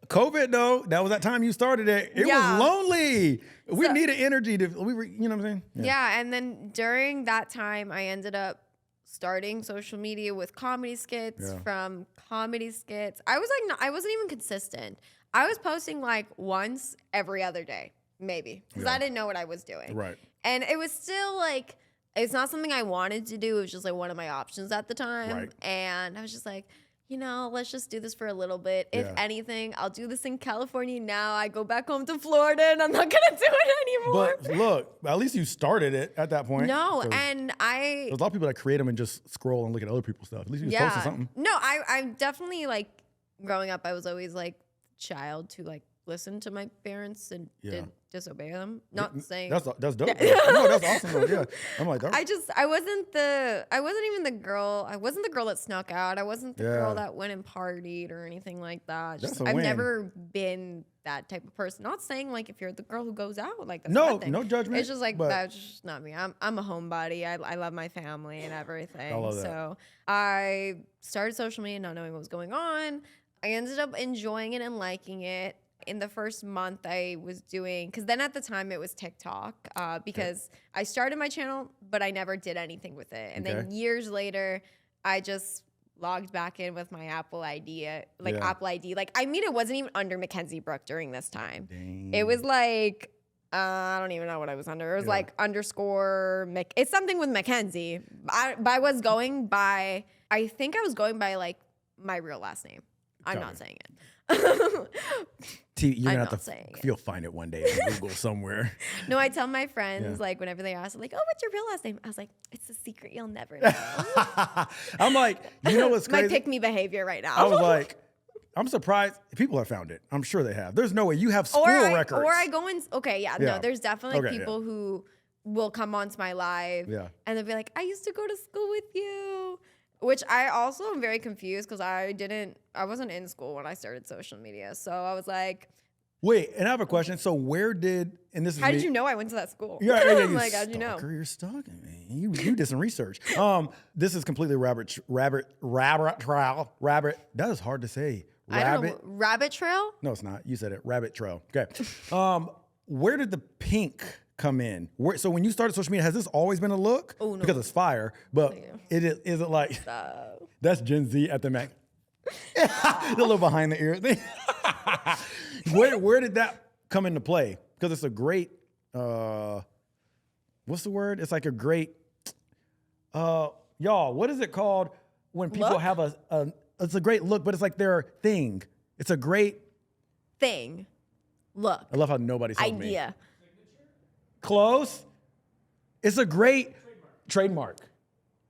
COVID though, that was that time you started it. It Yeah. was lonely. We So- needed energy to, you know what I'm saying? Yeah, and then during that time, I ended up starting social media with comedy skits. Yeah. From comedy skits, I was like, I wasn't even consistent. I was posting like once every other day, maybe, because I didn't know what I was doing. Right. And it was still like, it's not something I wanted to do. It was just like one of my options at the time. Right. And I was just like, let's just do this for a little bit. If Yeah. anything, I'll do this in California now. I go back home to Florida and I'm not going to do it anymore. But look, at least you started it at that point. No, 'Cause and there's a lot of people that create them and just scroll and look at other people's stuff. At least you was posting something. No, I'm definitely like growing up, I was always like child to like listen to my parents and didn't disobey them. Not saying That's dope. No, that's awesome though. Yeah. I'm like, that. I wasn't even the girl. I wasn't the girl that snuck out. I wasn't the girl that went and partied or anything like that. That's Just, a I've win. never been that type of person. Not saying like if you're the girl who goes out, like that's No, bad thing. no judgment, It's just like but- that's just not me. I'm a homebody. I love my family and everything. I love that. So I started social media not knowing what was going on. I ended up enjoying it and liking it. In the first month I was doing, because then at the time it was TikTok, because I started my channel, but I never did anything with it. And then years later, I just logged back in with my Apple ID, Apple ID. Like, I mean, it wasn't even under Mckenzi Brooke during this time. Dang. It was like, I don't even know what I was under. It was like underscore, it's something with Mckenzi. I was going by, I think I was going by like my real last name. I'm not saying it. You're gonna I'm have not to. saying it. You'll find it one day on Google somewhere. No, I tell my friends, like, whenever they ask, like, oh, what's your real last name? I was like, it's a secret. You'll never know. I'm like, you know what's crazy? My pick-me behavior right now. I was like, I'm surprised people have found it. I'm sure they have. There's no way you have school records. Or I go in, no, there's definitely Okay, people who will come onto my live Yeah. and they'll be like, I used to go to school with you. Which I also am very confused because I wasn't in school when I started social media. So I was like, Wait, and I have a question. So where did, and this is how me. did you know I went to that school? Yeah, I'm like, how'd you know? You're stalking me. You did some research. This is completely rabbit trail. That is hard to say. I don't know. Rabbit trail? No, it's not. You said it. Rabbit trail. Okay. Where did the pink come in? So when you started social media, has this always been a look? Oh, no. Because it's fire. But is it like, that's Gen Z at the Mac. The little behind the ear thing. Where did that come into play? Because it's a great, what's the word? It's like a great, y'all, what is it called when people Look? have it's a great look, but it's like their thing. It's a great Thing. Look. I love how nobody told me. Idea. Close. It's a great trademark.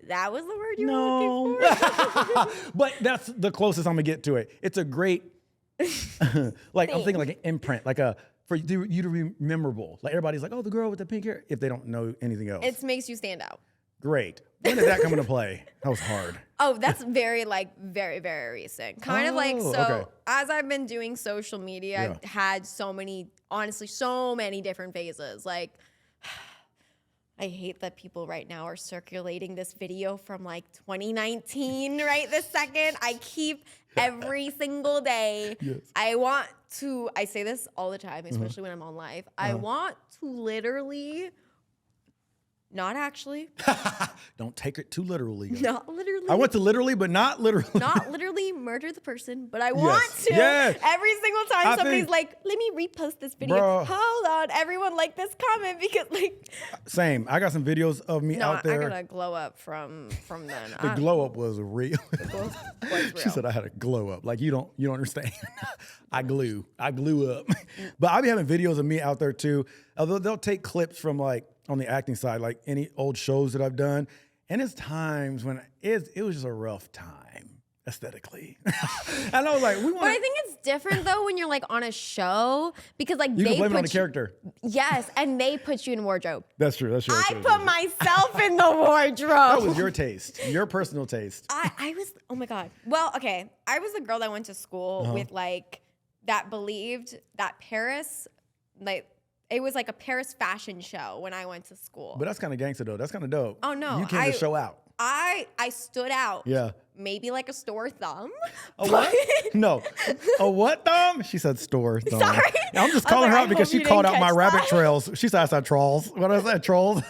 That was the word you were No. looking for? But that's the closest I'm gonna get to it. It's a great, like I'm thinking like an imprint, like for you to be memorable. Like everybody's like, oh, the girl with the pink hair, if they don't know anything else. It makes you stand out. Great. When did that come into play? That was hard. Oh, that's very, very recent. Kind of like, so okay. as I've been doing social media, I've had so many different phases. Like, I hate that people right now are circulating this video from like 2019 right this second. I keep every single day. Yes. I say this all the time, especially when I'm on live. I want to literally, not actually, Don't take it too literally. not literally. I went to literally, but not literally. Not literally murder the person, but I want to. Yes. Every single time I somebody's think- like, let me repost this video. Bruh. Hold on, everyone like this comment because like. Same. I got some videos of me No, out there. I got a glow up from then. The glow up was real. was She real. said I had a glow up. Like you don't understand. I glue up. But I'll be having videos of me out there too. Although they'll take clips from like on the acting side, like any old shows that I've done. And it's times when it was just a rough time. aesthetically. And I was like, we want. But I think it's different though when you're like on a show because like you they can blame it on the put character. Yes, and they put you in wardrobe. That's true. That's true. I put myself in the wardrobe. That was your taste, your personal taste. I was, oh my God. Well, okay. I was the girl that went to school with like, that believed that Paris, like, it was like a Paris fashion show when I went to school. But that's kind of gangster though. That's kind of dope. Oh no. You came to show out. I stood out. Yeah. Maybe like a store thumb. A what? No. A what thumb? She said store thumb. Sorry. I'm just calling her out because she called out my rabbit that. trails. She said I said trolls. What did I say? Trolls?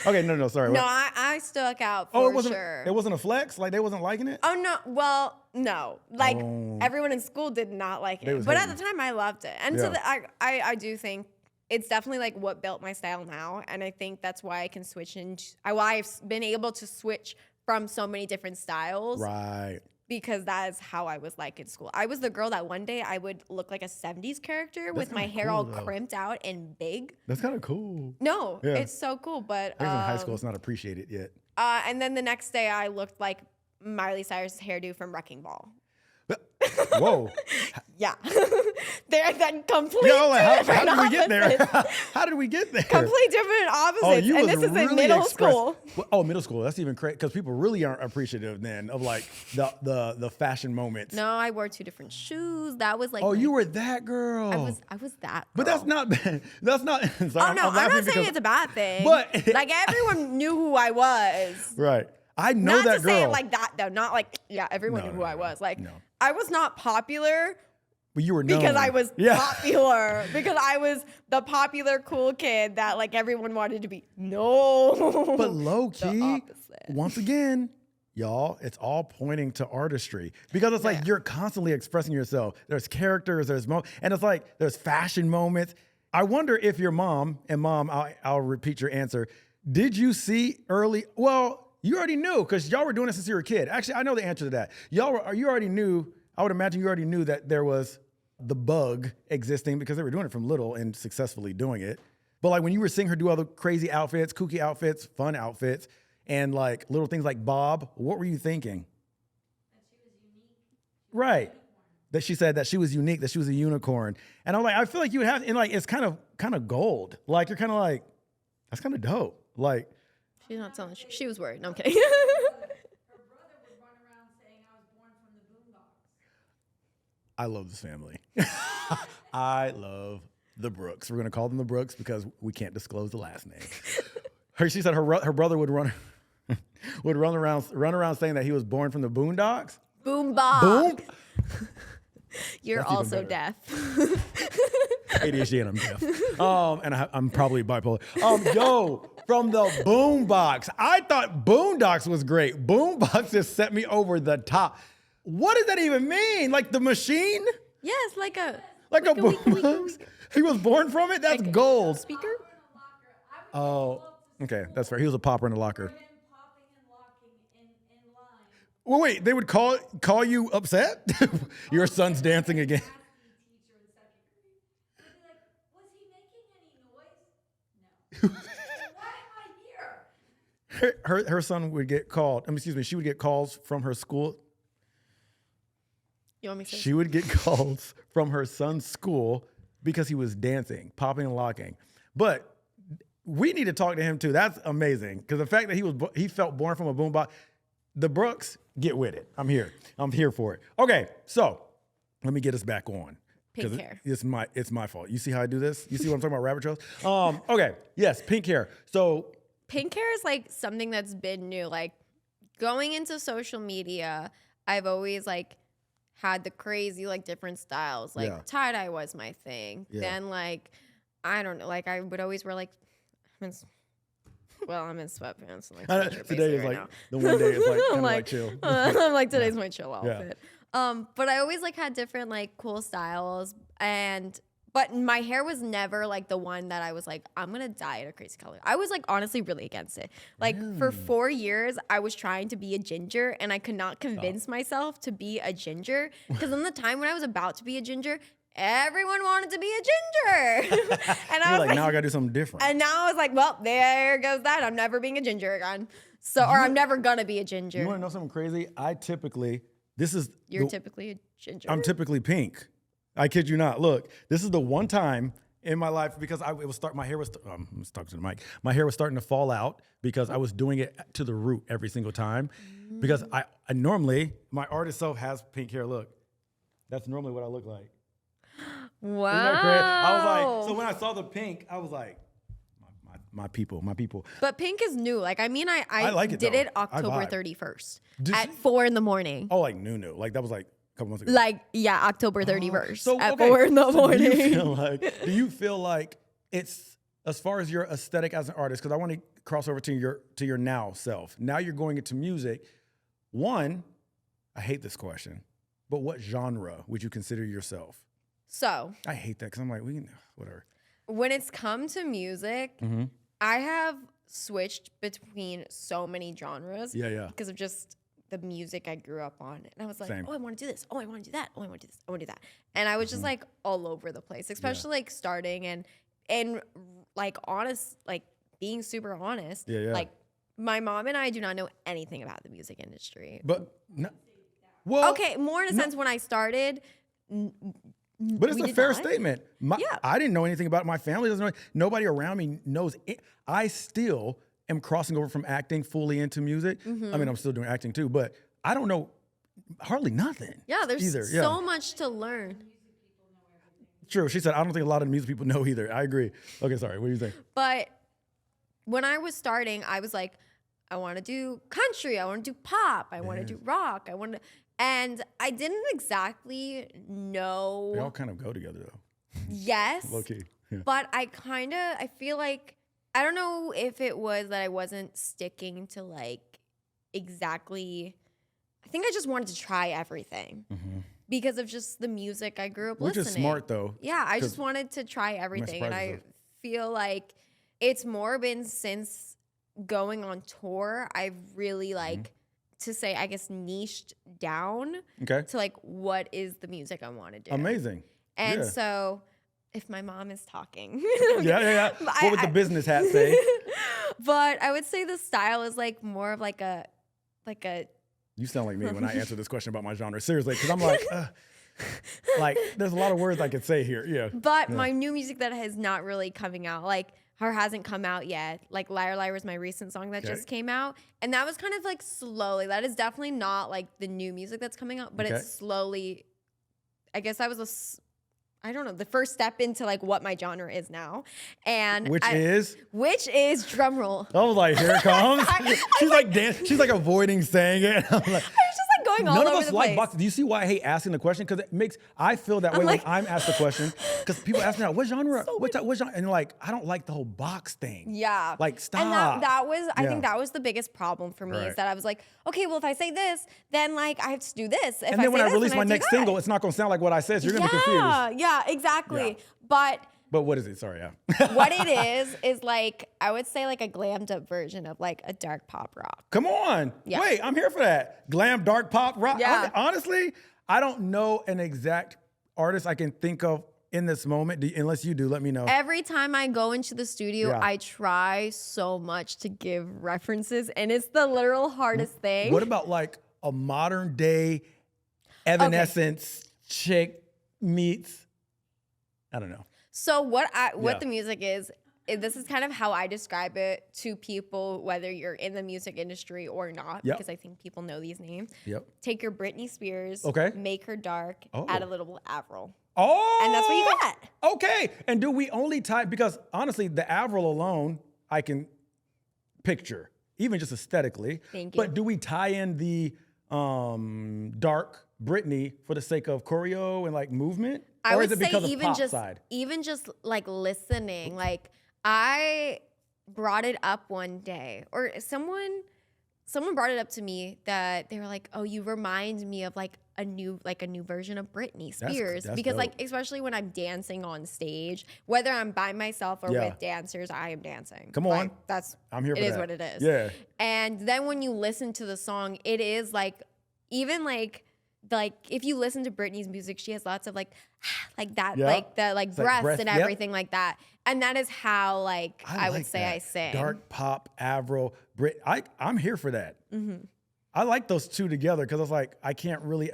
Okay, no, sorry. No, What? I stuck out for sure. It wasn't a flex? Like they wasn't liking it? Oh no, well, no. Like everyone in school did not like it. But at the time I loved it. And so I do think it's definitely like what built my style now. And I think that's why I can switch why I've been able to switch from so many different styles. Right. Because that is how I was like in school. I was the girl that one day I would look like a 70s character with my hair all crimped out and big. That's kind of cool. No, it's so cool. But I guess in high school it's not appreciated yet. And then the next day I looked like Miley Cyrus's hairdo from Wrecking Ball. Whoa. Yeah. They're then completely how different did we get there? opposites. How did we get there? Completely different opposites. Oh, you and was this is in really middle school. Oh, middle school. That's even crazy because people really aren't appreciative then of like the fashion moments. No, I wore 2 different shoes. That was like you were that girl. I was that girl. But that's not bad. That's not. Sorry, oh no, I'm not saying it's a bad thing. But like everyone knew who I was. Right. I know not that to girl. say it like that though. Not like everyone knew who I was. Like I was not popular. But you were known. Because I was popular. Because I was the popular cool kid that like everyone wanted to be. No. But low key, once again, y'all, it's all pointing to artistry. Because it's like you're constantly expressing yourself. There's characters, and it's like there's fashion moments. I wonder if your mom, I'll repeat your answer. Did you see early? Well, you already knew because y'all were doing it since you were a kid. Actually, I know the answer to that. You already knew. I would imagine you already knew that there was the bug existing because they were doing it from little and successfully doing it. But like when you were seeing her do all the crazy outfits, kooky outfits, fun outfits, and like little things like Bob, what were you thinking? That she was unique. Right. That she said that she was unique, that she was a unicorn. And I'm like, I feel like you would have, and like, it's kind of gold. Like, you're kind of like, that's kind of dope. Like. She's not telling, she was worried. No, I'm kidding. Her brother would run around saying I was born from the boondocks. I love this family. I love the Brooks. We're going to call them the Brooks because we can't disclose the last name. She said her brother would run around saying that he was born from the boondocks. Boom Bob. Boom. You're That's also deaf. ADHD and I'm deaf. And I'm probably bipolar. Yo, from the boombox. I thought Boondocks was great. Boombox just set me over the top. What does that even mean? Like the machine? Yes, like a boombox. He was born from it? That's gold. speaker? Oh, okay. That's fair. He was a popper in the locker. Him popping and locking in line. Well, wait, they would call you upset? Your son's dancing again. Teacher in second grade. They'd be like, was he making any noise? No. Why am I here? Her son would get called. She would get calls from her school. You want me to say? She would get calls from her son's school because he was dancing, popping and locking. But we need to talk to him too. That's amazing because the fact that he felt born from a boombox. The Brooks, get with it. I'm here. I'm here for it. Okay, so let me get us back on. Pink hair. It's my fault. You see how I do this? You see what I'm talking about, rabbit trails? Okay, yes, pink hair. So pink hair is like something that's been new. Like going into social media, I've always like had the crazy like different styles. Like tie-dye was my thing. Yeah. Then like, I don't know, like I would always wear like, I'm in sweatpants. And, like, today is right like now. the one day it's like kind of like chill. I'm like, today's my chill outfit. Yeah. But I always like had different like cool styles but my hair was never like the one that I was like, I'm gonna dye it a crazy color. I was like honestly really against it. Like for 4 years, I was trying to be a ginger and I could not convince myself to be a ginger. Because in the time when I was about to be a ginger, everyone wanted to be a ginger. And I was like, now I gotta do something different. And now I was like, well, there goes that. I'm never being a ginger again. Or I'm never gonna be a ginger. You wanna know something crazy? I typically this is You're typically a ginger. I'm typically pink. I kid you not. Look, this is the one time in my life because my hair was I'm talking to the mic. My hair was starting to fall out because I was doing it to the root every single time. Because I normally my artist self has pink hair. Look, that's normally what I look like. Wow. Isn't that crazy? I was like, so when I saw the pink, I was like, my people. But pink is new. Like, I mean, I like it, did though. it I October vibe. 31st Did at you? 4 in. Oh, like new. Like that was like a couple months ago. Like, yeah, October 31st So, at okay. 4 in the So morning. do you feel like it's, as far as your aesthetic as an artist, because I want to cross over to your now self. Now you're going into music. One, I hate this question, but what genre would you consider yourself? So, I hate that because I'm like, whatever. when it's come to music, Mm-hmm. I have switched between so many genres. Yeah. Because of just the music I grew up on. And I was like, Same. oh, I want to do this. Oh, I want to do that. Oh, I want to do this. I want to do that. And I was just like all over the place, especially like starting and like honest, like being super honest. Yeah. Like my mom and I do not know anything about the music industry. But well, Okay, more in a sense when I started. But it's we a did fair not. statement. Yeah. I didn't know anything about it. My family doesn't know. Nobody around me knows it. I still am crossing over from acting fully into music. I mean, I'm still doing acting too, but I don't know hardly nothing. Yeah, there's either. so much to learn. True. She said, I don't think a lot of the music people know either. I agree. Okay, sorry. What do you think? But when I was starting, I was like, I want to do country. I want to do pop. I want to do rock. And I didn't exactly know. They all kind of go together though. Yes. Low key. Yeah. But I feel like, I don't know if it was that I wasn't sticking to like exactly, I think I just wanted to try everything because of just the music I grew up Which listening. is smart though. Yeah, I just wanted to try everything. And I feel like it's more been since going on tour, I've really like, to say, I guess, niched down Okay. to like, what is the music I want to do? Amazing. And yeah. so if my mom is talking. Yeah. What would the business hat say? But I would say the style is like more of like a You sound like me when I answer this question about my genre. Seriously, because I'm like, there's a lot of words I could say here. Yeah. But my new music that is not really coming out, like, or hasn't come out yet. Like Liar Liar was my recent song that just came out. And that was kind of like slowly. That is definitely not like the new music that's coming out, but it's slowly, I guess that was I don't know, the first step into like what my genre is now. And Which is drum roll. I was like, here it comes. She's like she's like avoiding saying it. I'm like, I was just like going all none over of us the like place. boxing. Do you see why I hate asking the question? Because it makes I feel that way like- when I'm asked the question. Because people ask me now, what genre? What genre? And like, I don't like the whole box thing. Yeah. Like, stop. And that was, I Yeah. think that was the biggest problem for me Right. is that I was like, okay, well, if I say this, then like I have to do this. If And then when say I this, release then my have to do next that. single, it's not going to sound like what I said. So you're going to be confused. Yeah, exactly. Yeah. But But what is it? Sorry, yeah. what it is like, I would say like a glammed up version of like a dark pop rock. Come on. Yeah. Wait, I'm here for that. Glam, dark pop, rock. Yeah. Honestly, I don't know an exact artist I can think of in this moment. Unless you do, let me know. Every time I go into the studio, Yeah. I try so much to give references, and it's the literal hardest thing. What about like a modern day Evanescence chick meets, I don't know. So what Yeah. the music is, this is kind of how I describe it to people, whether you're in the music industry or not, Yep. because I think people know these names. Yep. Take your Britney Spears, Okay. make her dark, Oh. add a little Avril. Oh, And that's what you got. Okay. And do we only tie, because honestly, the Avril alone, I can picture, even just aesthetically. Thank you. But do we tie in the dark Britney for the sake of choreo and like movement? I Or would is it say because of even pop just side? like listening, like I brought it up one day, or someone brought it up to me that they were like, "Oh, you remind me of like a new version of Britney Spears," that's because dope. like especially when I'm dancing on stage, whether I'm by myself or Yeah. with dancers, I am dancing. Come on. Like, I'm here for It is that. what it is. Yeah. And then when you listen to the song, it is like even like if you listen to Britney's music, she has lots of like that, Yeah. like the like It's like breaths breath, and yep. everything like that. And that is how like I would like say that. I sing. Dark pop, Avril, I'm here for that. I like those two together because it's like I can't really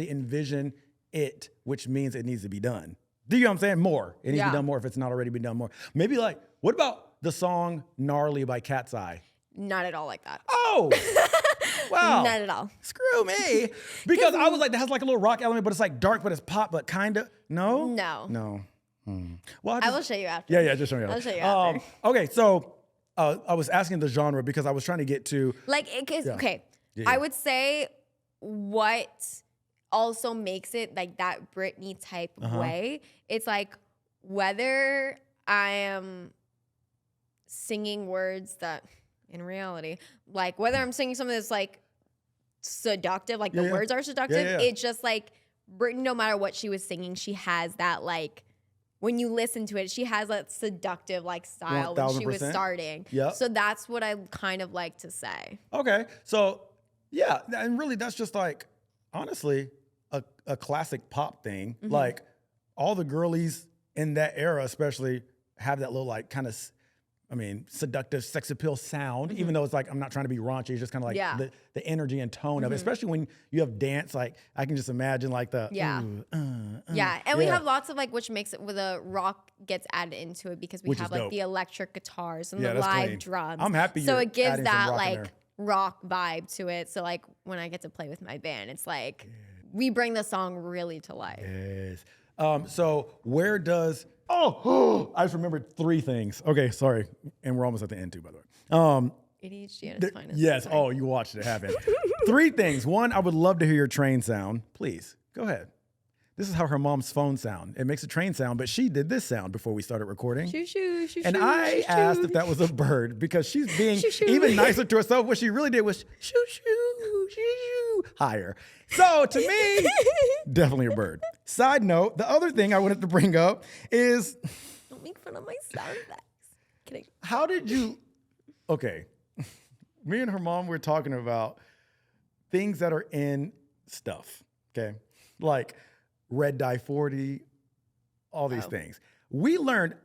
envision it, which means it needs to be done. Do you know what I'm saying? More. It needs to be done more if it's not already been done more. Maybe like, what about the song Gnarly by Cat's Eye? Not at all like that. Oh, wow. Not at all. Screw me. Because I was like, that has like a little rock element, but it's like dark, but it's pop, but kind of. No? No. Well, I will show you after. Yeah, just show me. I'll show you after. Okay, so I was asking the genre because I was trying to get to. Like, okay. Yeah. I would say what also makes it like that Britney type of way, it's like whether I am singing words that in reality, like whether I'm singing something that's like seductive, like the words are seductive, it's just like Britney, no matter what she was singing, she has that like, when you listen to it, she has that seductive like style 1000%. when she was starting. Yep. So that's what I kind of like to say. Okay. So yeah, and really that's just like, honestly, a classic pop thing. Like all the girlies in that era especially have that little like kind of, seductive sex appeal sound, even though it's like, I'm not trying to be raunchy. It's just kind of like the energy and tone of it, especially when you have dance. Like I can just imagine like the, and we have lots of like, which makes it where the rock gets added into it because we Which have is like dope. the electric guitars and the live clean. drums. I'm happy so you're it gives adding some that rock in like there. rock vibe to it. So like when I get to play with my band, it's like we bring the song really to life. Yes. So where does I just remembered 3 things. Okay, sorry, and we're almost at the end too, by the way. ADHD at its finest. Yes. Oh, you watched it happen. 3 things. 1, I would love to hear your train sound. Please go ahead. This is how her mom's phone sound. It makes a train sound, but she did this sound before we started recording. Shoo, shoo, shoo, And shoo, I shoo, asked shoo. if that was a bird because she's being Shoo, shoo. even nicer to herself. What she really did was shoo, shoo, shoo, shoo, higher. So to me, definitely a bird. Side note, the other thing I wanted to bring up is, Don't make fun of my sound effects. Kidding. how did you, okay, me and her mom were talking about things that are in stuff, okay? Like red dye 40, all these things.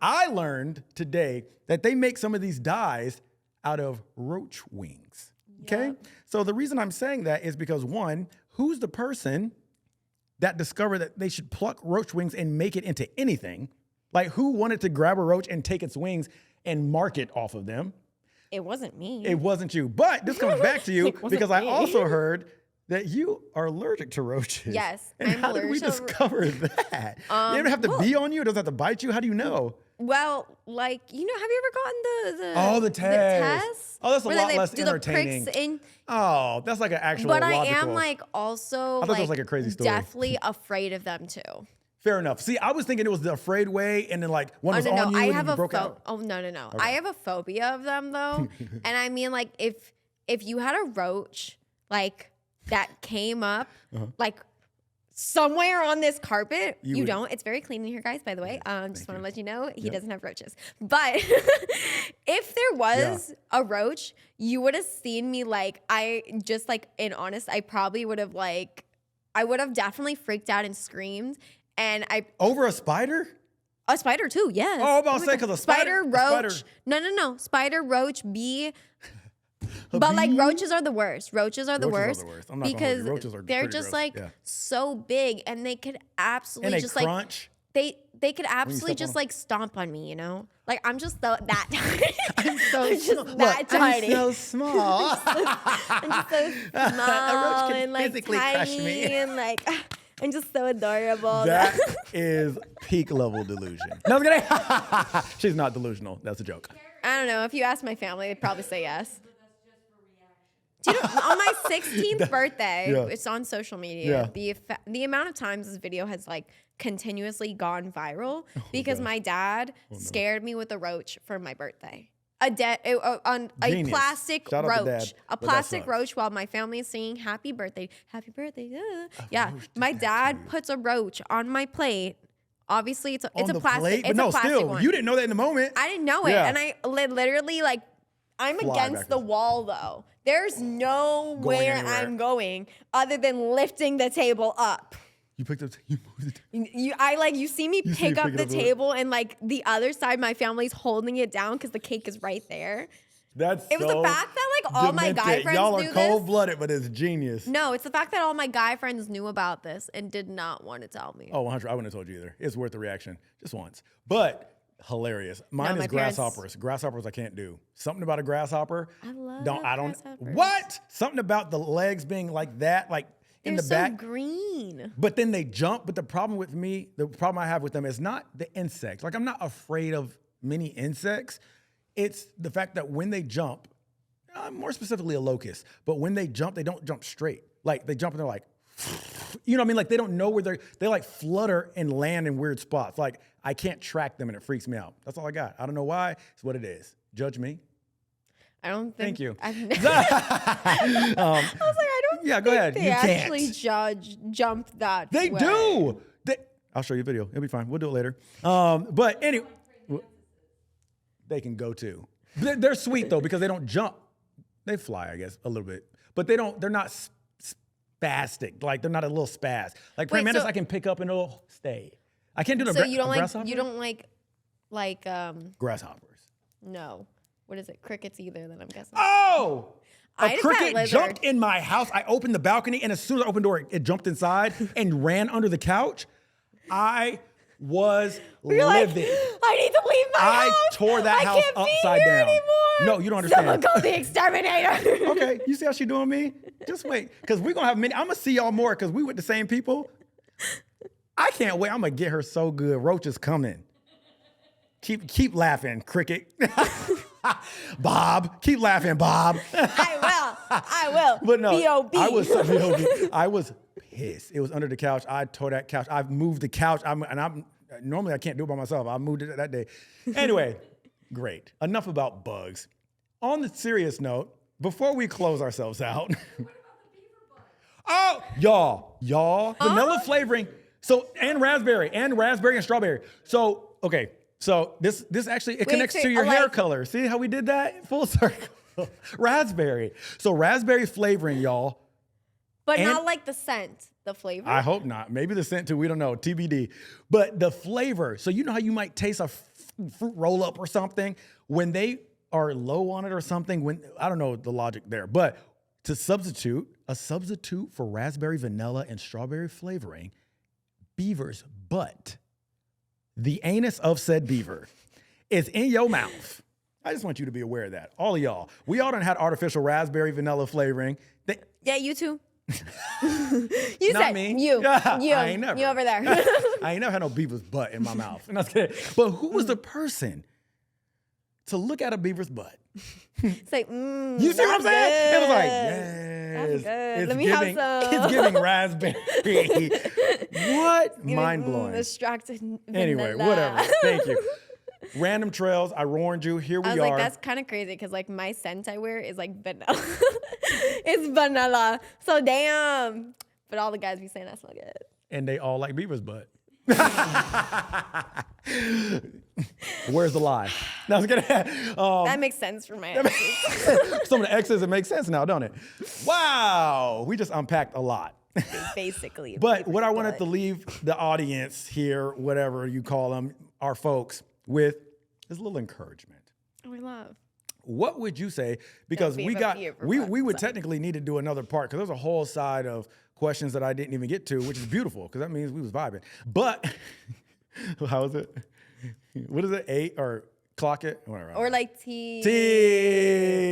I learned today that they make some of these dyes out of roach wings, okay? Yep. So the reason I'm saying that is because 1, who's the person that discovered that they should pluck roach wings and make it into anything? Like who wanted to grab a roach and take its wings and mark it off of them? It wasn't me. It wasn't you. But this comes back to you It wasn't because I me. also heard that you are allergic to roaches. Yes, And I'm how did we allergic to discover that? They don't have to be on you? It doesn't have to bite you? How do you know? Well, like, have you ever gotten The test. Oh, that's a where lot they less do entertaining. The pricks in, Oh, that's like an actual but logical. I am like also I thought that was like a crazy story. definitely afraid of them too. Fair enough. See, I was thinking it was the afraid way and then like one was on you I and have you a broke out. Oh no. I have a phobia of them though. And I mean like if you had a roach like that came up like somewhere on this carpet, you don't. It's very clean in here, guys, by the way. Just want to let you know he doesn't have roaches. But if there was a roach, you would have seen me like in honest, I probably would have I would have definitely freaked out and screamed. And Over a spider? a spider too, yes. Oh, I'm about to say, 'cause a spider- roach. No. Spider, roach, bee. But like bee? roaches are the worst. Roaches are the Roaches worst. are the worst. I'm not gonna hold because you. Roaches are they're pretty just gross. like Yeah. so big and they could absolutely And they just crunch. like they could absolutely step on just them. like stomp on me, Like I'm just that tiny. I'm so I'm just that tiny. I'm so small. I'm just so small can and like physically crush tiny me. and like I'm just so adorable. That is peak level delusion. No, I'm kidding. She's not delusional. That's a joke. I don't know. If you ask my family, they'd probably say yes. Do you know, on my 16th birthday, Yeah. it's on social media. Yeah. The amount of times this video has like continuously gone viral because my dad scared me with a roach for my birthday. A Genius. plastic Shout out to Dad, roach, but that plastic sucks. roach while my family is singing "Happy Birthday, Happy Birthday." Yeah, my dad puts a roach on my plate. Obviously, it's a On the plastic. plate? It's But no, a plastic still, one. you didn't know that in the moment. I didn't know it, Yeah. and I literally like I'm Fly against the backwards. wall though. There's nowhere anywhere. I'm going other than lifting the table up. You picked up. You moved it. You see me You see pick you up pick it the up, look. table and like the other side, my family's holding it down because the cake is right there. It was the fact that like all my guy friends Y'all are knew cold-blooded, but it's genius. No, it's the fact that all my guy friends knew about this and did not want to tell me. Oh, 100. I wouldn't have told you either. It's worth the reaction just once. But hilarious. Mine is grasshoppers. Grasshoppers I can't do. Something about a grasshopper. I love grasshoppers. What? Something about the legs being like that, like in the They're back. so green. But then they jump. But the problem I have with them is not the insects. Like, I'm not afraid of many insects. It's the fact that when they jump, more specifically a locust, but when they don't jump straight. Like, they jump and they're like, you know what I mean? Like, they don't know where they like flutter and land in weird spots. Like, I can't track them and it freaks me out. That's all I got. I don't know why. It's what it is. Judge me. I don't think. Thank you. I was like, I don't. Yeah, go ahead. They actually jump that. They way. do. I'll show you a video. It'll be fine. We'll do it later. But anyway, they can go too. They're sweet though because they don't jump. They fly, I guess, a little bit, but they're not spastic. Like, they're not a little spaz. Like praying mantis, I can pick up and it'll stay. I can't do the. So you don't like grasshoppers. No, what is it? Crickets either? Then I'm guessing. Oh. I A had a cricket pet lizard. jumped in my house. I opened the balcony, and as soon as I opened the door, it jumped inside and ran under the couch. I was livid. Like, I need to leave my house. I tore that house upside down. Anymore. No, you don't understand. Someone call the exterminator. Okay, you see how she doing me? Just wait, because we're gonna have many. I'm gonna see y'all more because we with the same people. I can't wait. I'm gonna get her so good. Roach is coming. Keep laughing, cricket. Bob, keep laughing, Bob. I will. But no, B.O.B. I was pissed. It was under the couch. I tore that couch. I've moved the couch. Normally I can't do it by myself. I moved it that day. Anyway, great. Enough about bugs. On the serious note, before we close ourselves out. Oh, y'all, vanilla flavoring. So, and raspberry and strawberry. So, okay. So this actually, it connects to your hair color. See how we did that? Full circle. Raspberry. So raspberry flavoring, y'all. But not like the scent, the flavor. I hope not. Maybe the scent too. We don't know. TBD. But the flavor. So you know how you might taste a fruit roll up or something when they are low on it or something. I don't know the logic there. But a substitute for raspberry, vanilla, and strawberry flavoring, beaver's butt. The anus of said beaver is in your mouth. I just want you to be aware of that. All of y'all. We all done had artificial raspberry vanilla flavoring. Yeah, you too. You Not said me. You. I ain't never. You over there. I ain't never had no beaver's butt in my mouth. And that's kidding. But who was the person to look at a beaver's butt? It's like, you see what I'm saying? It was like, yes. Good. Let me have some. It's giving raspberry. What? Mind blowing. Distracted. Anyway, whatever. Thank you. Random trails. I warned you. Here we are. I was like, that's kind of crazy because like my scent I wear is like vanilla. It's vanilla. So damn. But all the guys be saying I smell good. And they all like beaver's butt. Where's the lie? No, I was kidding. That makes sense for my exes. Some of the X's, it makes sense now, don't it? Wow. We just unpacked a lot. Basically. But what I wanted to leave the audience here, whatever you call them, our folks, with is a little encouragement. Oh, I love. What would you say? Because we would technically need to do another part because there's a whole side of questions that I didn't even get to, which is beautiful because that means we was vibing. But how is it? What is it? 8 or clock it? Whatever. Or like T.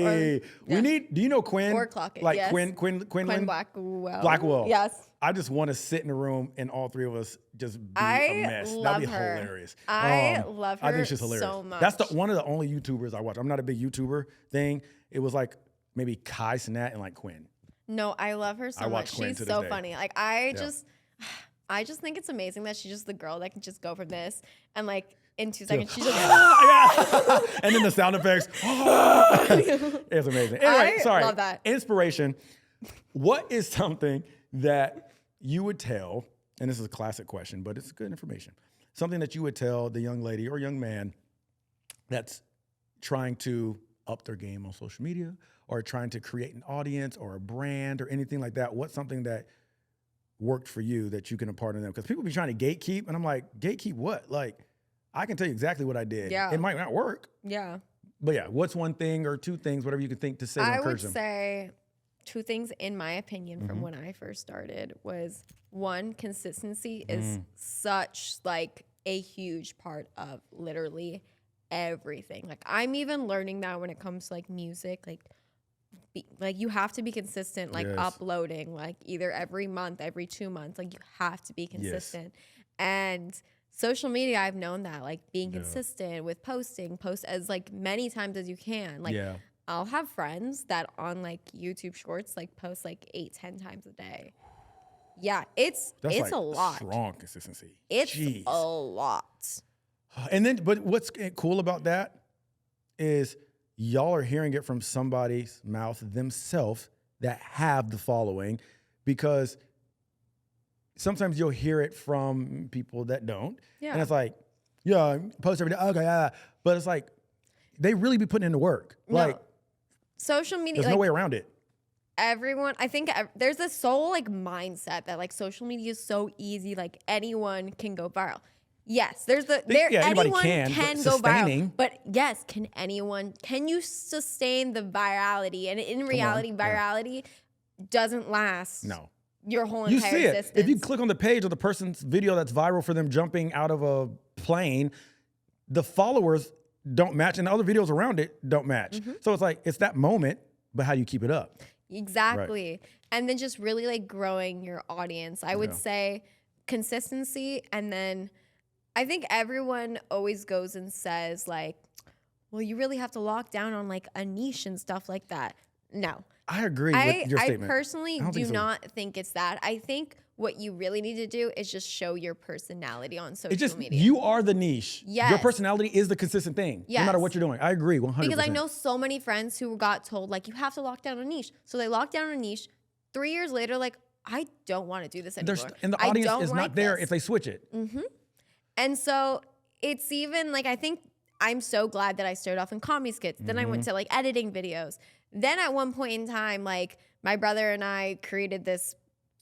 Or, we need. Do you know Quinn? Or clock it. Like yes. Quinn Blackwell. Blackwell. Yes. I just want to sit in a room and all three of us just be a mess. Love That'd be her. hilarious. I love her. I think she's hilarious. So much. That's one of the only YouTubers I watch. I'm not a big YouTuber thing. It was like maybe Kai Cenat and like Quinn. No, I love her so much. She's so funny. Like I just think it's amazing that she's just the girl that can just go from this and like in 2 seconds she's just yeah. And then the sound effects. It's amazing. Anyway, sorry. Love that. Inspiration. What is something that you would tell, and this is a classic question, but it's good information. Something that you would tell the young lady or young man that's trying to up their game on social media or trying to create an audience or a brand or anything like that. What's something that worked for you that you can impart on them? Because people be trying to gatekeep, and I'm like, gatekeep what? Like, I can tell you exactly what I did. Yeah. It might not work. Yeah. But yeah, what's one thing or two things, whatever you can think to say to I would encourage them? say 2 things, in my opinion, Mm-hmm. from when I first started was, one, consistency is such like a huge part of literally everything. Like I'm even learning that when it comes to like music, like you have to be consistent, like Yes. uploading, like either every month, every 2 months, like you have to be consistent. And social media, I've known that, like being consistent with post as like many times as you can. Like I'll have friends that on like YouTube Shorts like post like 8-10 times a day. Yeah, it's That's a lot. Strong consistency. It's Jeez. a lot. And then, but what's cool about that is y'all are hearing it from somebody's mouth themselves that have the following, because sometimes you'll hear it from people that don't. Yeah. And it's like, yeah, post every day. Okay, yeah. But it's like, they really be putting in the work. No. Like, social media, there's no way around it. Everyone, I think there's this whole like mindset that like social media is so easy, like anyone can go viral. Yes, anyone can go viral. But yes, can you sustain the virality? And in reality, virality doesn't last. No. Your whole You entire see it. existence. If you click on the page of the person's video that's viral for them jumping out of a plane, the followers don't match and the other videos around it don't match. So it's like, it's that moment, but how do you keep it up? Exactly. Right. And then just really like growing your audience. I would say consistency. And then I think everyone always goes and says like, well, you really have to lock down on like a niche and stuff like that. No. I agree with your statement. I personally do not think it's that. I think what you really need to do is just show your personality on social media. You are the niche. Yes. Your personality is the consistent thing. Yes. No matter what you're doing. I agree 100%. Because I know so many friends who got told, like, you have to lock down a niche. So they locked down a niche. 3 years later, like, I don't want to do this anymore. And the audience is not there if they switch it. And so it's even, like, I think I'm so glad that I started off in comedy skits. Then I went to, like, editing videos. Then at one point in time, like, my brother and I created this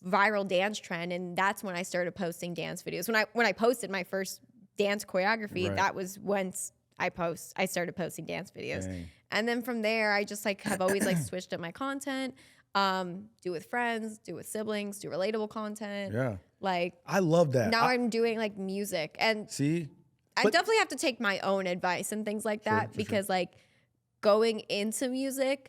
viral dance trend, and that's when I started posting dance videos. When I posted my first dance choreography, that was when I started posting dance videos. Dang. And then from there, I just like have always like switched up my content, do with friends, do with siblings, do relatable content. Yeah. Like I love that. Now I'm doing like music, and I definitely have to take my own advice and things like that because like going into music,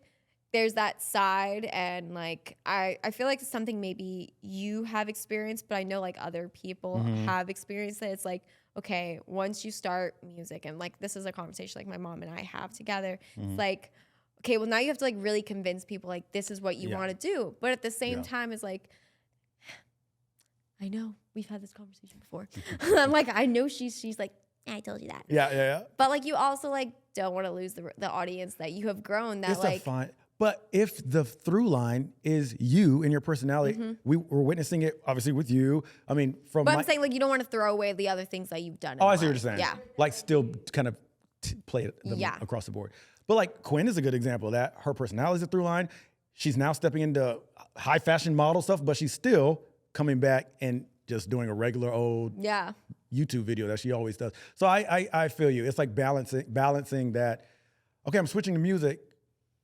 there's that side, and like I feel like it's something maybe you have experienced, but I know like other people have experienced it. It's like, okay, once you start music, and like this is a conversation like my mom and I have together, it's like, okay, well now you have to like really convince people like this is what you want to do. But at the same time, it's like, I know we've had this conversation before. I'm like, I know she's like, I told you that. Yeah. But like you also like don't want to lose the audience that you have grown. That it's like fine. But if the through line is you and your personality, we were witnessing it obviously with you. I mean, But I'm saying like you don't want to throw away the other things that you've done. I see what you're saying. Yeah. Like still kind of play it across the board. But like Quinn is a good example of that. Her personality is a through line. She's now stepping into high fashion model stuff, but she's still coming back and just doing a regular old YouTube video that she always does. So I feel you. It's like balancing that. Okay, I'm switching to music,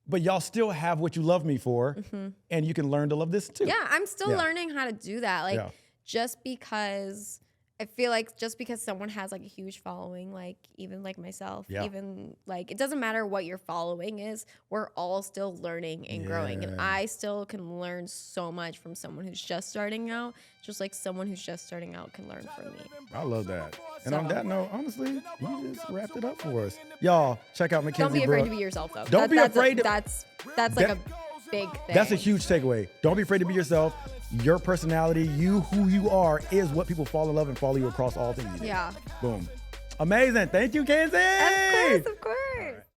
but y'all still have what you love me for, and you can learn to love this too. Yeah, I'm still learning how to do that. Like just because I feel like just because someone has like a huge following, like even like myself, even like it doesn't matter what your following is, we're all still learning and growing. And I still can learn so much from someone who's just starting out, just like someone who's just starting out can learn from me. I love that. And on that note, honestly, you just wrapped it up for us. Y'all, check out Mckenzi Brooke. Don't be afraid to be yourself though. Don't be afraid. That's like a big thing. That's a huge takeaway. Don't be afraid to be yourself. Your personality, who you are, is what people fall in love and follow you across all things you do. Yeah. Boom. Amazing. Thank you, Kenzie. Of course.